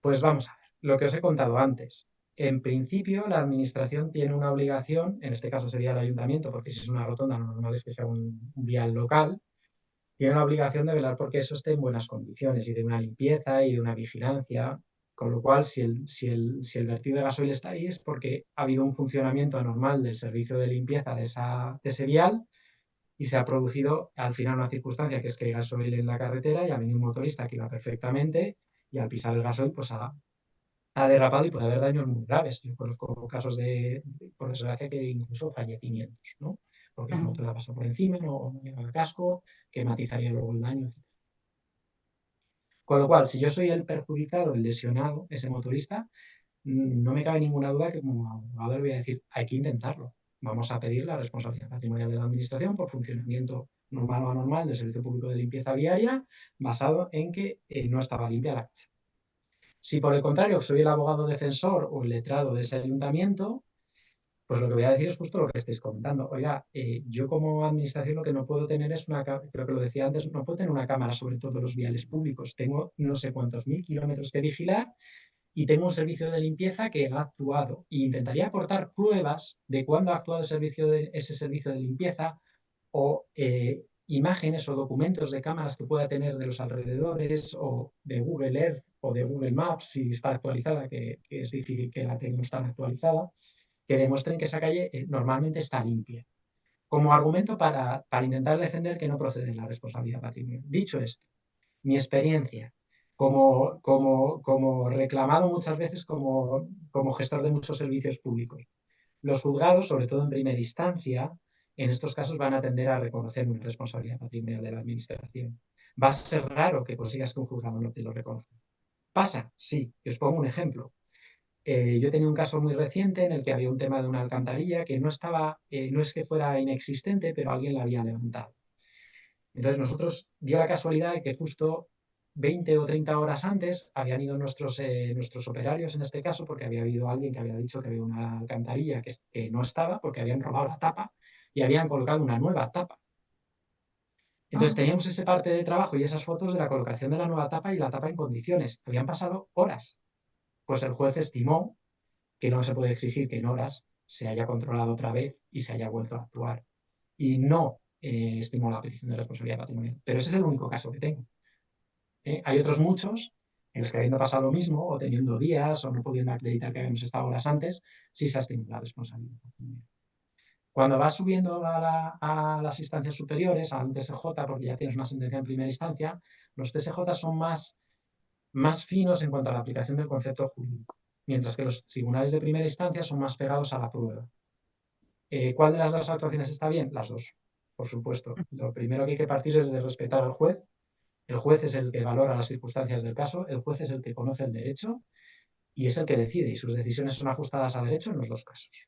Speaker 3: Pues vamos a ver, lo que os he contado antes. En principio, la administración tiene una obligación, en este caso sería el ayuntamiento, porque si es una rotonda, lo normal es que sea un vial local, tiene la obligación de velar porque eso esté en buenas condiciones y de una limpieza y de una vigilancia. Con lo cual, si el vertido de gasoil está ahí es porque ha habido un funcionamiento anormal del servicio de limpieza de ese vial y se ha producido al final una circunstancia que es que hay gasoil en la carretera y ha venido un motorista que iba perfectamente y al pisar el gasoil pues ha derrapado y puede haber daños muy graves. Yo conozco casos por desgracia, que incluso fallecimientos, ¿no? Porque la moto la pasa por encima, no lleva el casco, que matizaría luego el daño, etc. Con lo cual, si yo soy el perjudicado, el lesionado, ese motorista, no me cabe ninguna duda que como abogado le voy a decir, hay que intentarlo. Vamos a pedir la responsabilidad patrimonial de la Administración por funcionamiento normal o anormal del Servicio Público de Limpieza Viaria, basado en que no estaba limpia la calle. Si por el contrario soy el abogado defensor o el letrado de ese ayuntamiento, pues lo que voy a decir es justo lo que estáis comentando. Oiga, yo como administración lo que no puedo tener es creo que lo decía antes, no puedo tener una cámara sobre todos los viales públicos. Tengo no sé cuántos 1000 kilómetros que vigilar y tengo un servicio de limpieza que ha actuado. E intentaría aportar pruebas de cuándo ha actuado ese servicio de limpieza o imágenes o documentos de cámaras que pueda tener de los alrededores o de Google Earth o de Google Maps, si está actualizada, que es difícil que la tengamos tan actualizada, que demuestren que esa calle normalmente está limpia. Como argumento para intentar defender que no procede la responsabilidad patrimonial. Dicho esto, mi experiencia como reclamado muchas veces como gestor de muchos servicios públicos. Los juzgados, sobre todo en primera instancia, en estos casos van a tender a reconocer una responsabilidad patrimonial de la administración. Va a ser raro que consigas que un juzgado no te lo reconozca. ¿Pasa? Sí. Y os pongo un ejemplo. Yo tenía un caso muy reciente en el que había un tema de una alcantarilla que no estaba, no es que fuera inexistente, pero alguien la había levantado. Entonces nosotros dio la casualidad de que justo 20 o 30 horas antes habían ido nuestros operarios en este caso, porque había habido alguien que había dicho que había una alcantarilla que no estaba porque habían robado la tapa y habían colocado una nueva tapa. Entonces teníamos ese parte de trabajo y esas fotos de la colocación de la nueva tapa y la tapa en condiciones. Habían pasado horas. Pues el juez estimó que no se puede exigir que en horas se haya controlado otra vez y se haya vuelto a actuar. Y no estimó la petición de responsabilidad patrimonial. Pero ese es el único caso que tengo. Hay otros muchos en los que habiendo pasado lo mismo, o teniendo días, o no pudiendo acreditar que habíamos estado horas antes, sí se ha estimado la responsabilidad patrimonial. Cuando vas subiendo a las instancias superiores, al TSJ, porque ya tienes una sentencia en primera instancia, los TSJ son más finos en cuanto a la aplicación del concepto jurídico, mientras que los tribunales de primera instancia son más pegados a la prueba. ¿Cuál de las dos actuaciones está bien? Las dos, por supuesto. Lo primero que hay que partir es de respetar al juez. El juez es el que valora las circunstancias del caso, el juez es el que conoce el derecho y es el que decide, y sus decisiones son ajustadas a derecho en los dos casos.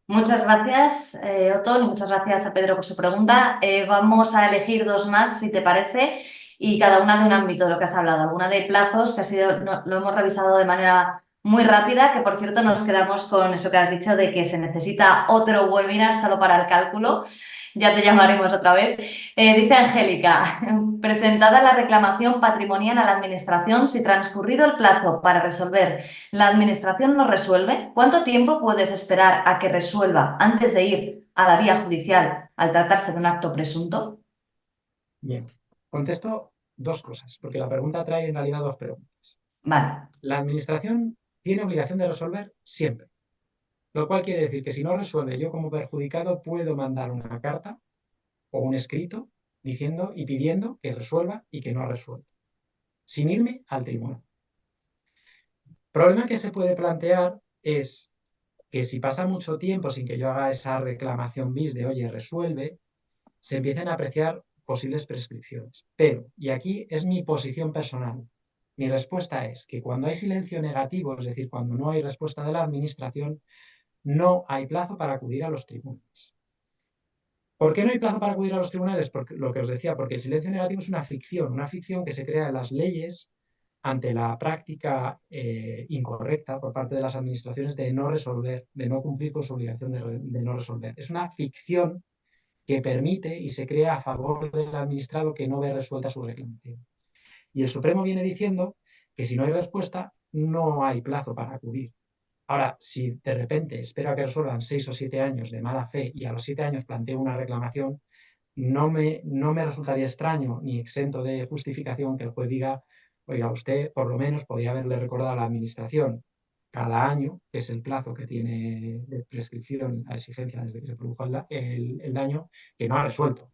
Speaker 2: Muchas gracias, Otón, y muchas gracias a Pedro por su pregunta. Vamos a elegir dos más, si te parece, y cada una de un ámbito de lo que has hablado. Alguna de plazos, que ha sido, lo hemos revisado de manera muy rápida, que por cierto nos quedamos con eso que has dicho de que se necesita otro webinar solo para el cálculo. Ya te llamaremos otra vez. Dice Angélica, presentada la reclamación patrimonial a la Administración, si transcurrido el plazo para resolver, la Administración no resuelve, ¿cuánto tiempo puedes esperar a que resuelva antes de ir a la vía judicial al tratarse de un acto presunto?
Speaker 3: Bien, contesto dos cosas, porque la pregunta trae en realidad dos preguntas.
Speaker 2: Vale.
Speaker 3: La Administración tiene obligación de resolver siempre, lo cual quiere decir que si no resuelve, yo como perjudicado puedo mandar una carta o un escrito diciendo y pidiendo que resuelva y que no ha resuelto, sin irme al tribunal. El problema que se puede plantear es que si pasa mucho tiempo sin que yo haga esa reclamación bis de oye, resuelve, se empiecen a apreciar posibles prescripciones. Pero, y aquí es mi posición personal, mi respuesta es que cuando hay silencio negativo, es decir, cuando no hay respuesta de la Administración, no hay plazo para acudir a los tribunales. ¿Por qué no hay plazo para acudir a los tribunales? Porque lo que os decía, porque el silencio negativo es una ficción que se crea en las leyes ante la práctica incorrecta por parte de las administraciones de no resolver, de no cumplir con su obligación de no resolver. Es una ficción que permite y se crea a favor del administrado que no ve resuelta su reclamación. Y el Supremo viene diciendo que si no hay respuesta, no hay plazo para acudir. Ahora, si de repente espero a que resuelvan 6 o 7 años de mala fe y a los 7 años planteo una reclamación, no me resultaría extraño ni exento de justificación que el juez diga, oiga, usted por lo menos podría haberle recordado a la Administración cada año, que es el plazo que tiene de prescripción, la exigencia desde que se produjo el daño, que no ha resuelto.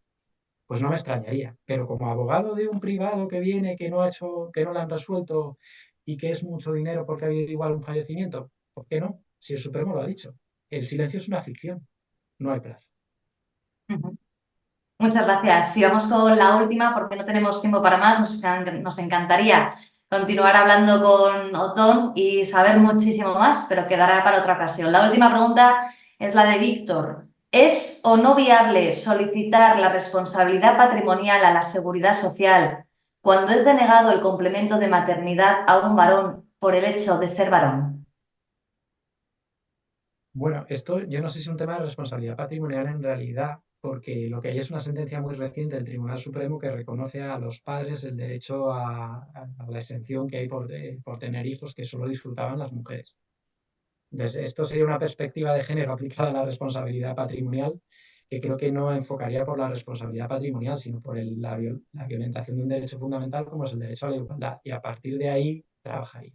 Speaker 3: Pues no me extrañaría. Pero como abogado de un privado que viene, que no lo han resuelto y que es mucho dinero porque ha habido igual un fallecimiento, ¿por qué no? Si el Supremo lo ha dicho. El silencio es una ficción, no hay plazo.
Speaker 2: Muchas gracias. Si vamos con la última, porque no tenemos tiempo para más, nos encantaría continuar hablando con Otón y saber muchísimo más, pero quedará para otra ocasión. La última pregunta es la de Víctor. ¿Es o no viable solicitar la responsabilidad patrimonial a la Seguridad Social cuando es denegado el complemento de maternidad a un varón por el hecho de ser varón?
Speaker 3: Bueno, esto yo no sé si es un tema de responsabilidad patrimonial en realidad, porque lo que hay es una sentencia muy reciente del Tribunal Supremo que reconoce a los padres el derecho a la exención que hay por tener hijos que solo disfrutaban las mujeres. Entonces, esto sería una perspectiva de género aplicada a la responsabilidad patrimonial, que creo que no enfocaría por la responsabilidad patrimonial, sino por la violentación de un derecho fundamental como es el derecho a la igualdad. Y a partir de ahí trabajaría.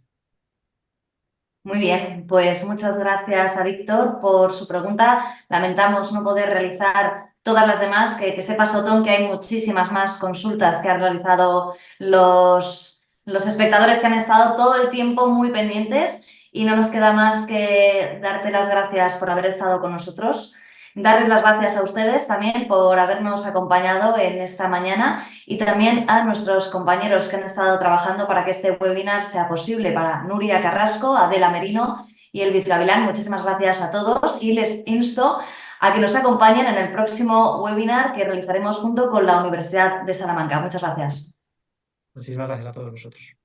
Speaker 2: Muy bien, pues muchas gracias a Víctor por su pregunta. Lamentamos no poder realizar todas las demás, que sepas, Otón, que hay muchísimas más consultas que han realizado los espectadores que han estado todo el tiempo muy pendientes y no nos queda más que darte las gracias por haber estado con nosotros. Darles las gracias a ustedes también por habernos acompañado en esta mañana y también a nuestros compañeros que han estado trabajando para que este webinar sea posible, para Nuria Carrasco, Adela Merino y Elvis Gavilán. Muchísimas gracias a todos y les insto a que nos acompañen en el próximo webinar que realizaremos junto con la Universidad de Salamanca. Muchas gracias.
Speaker 3: Muchísimas gracias a todos vosotros.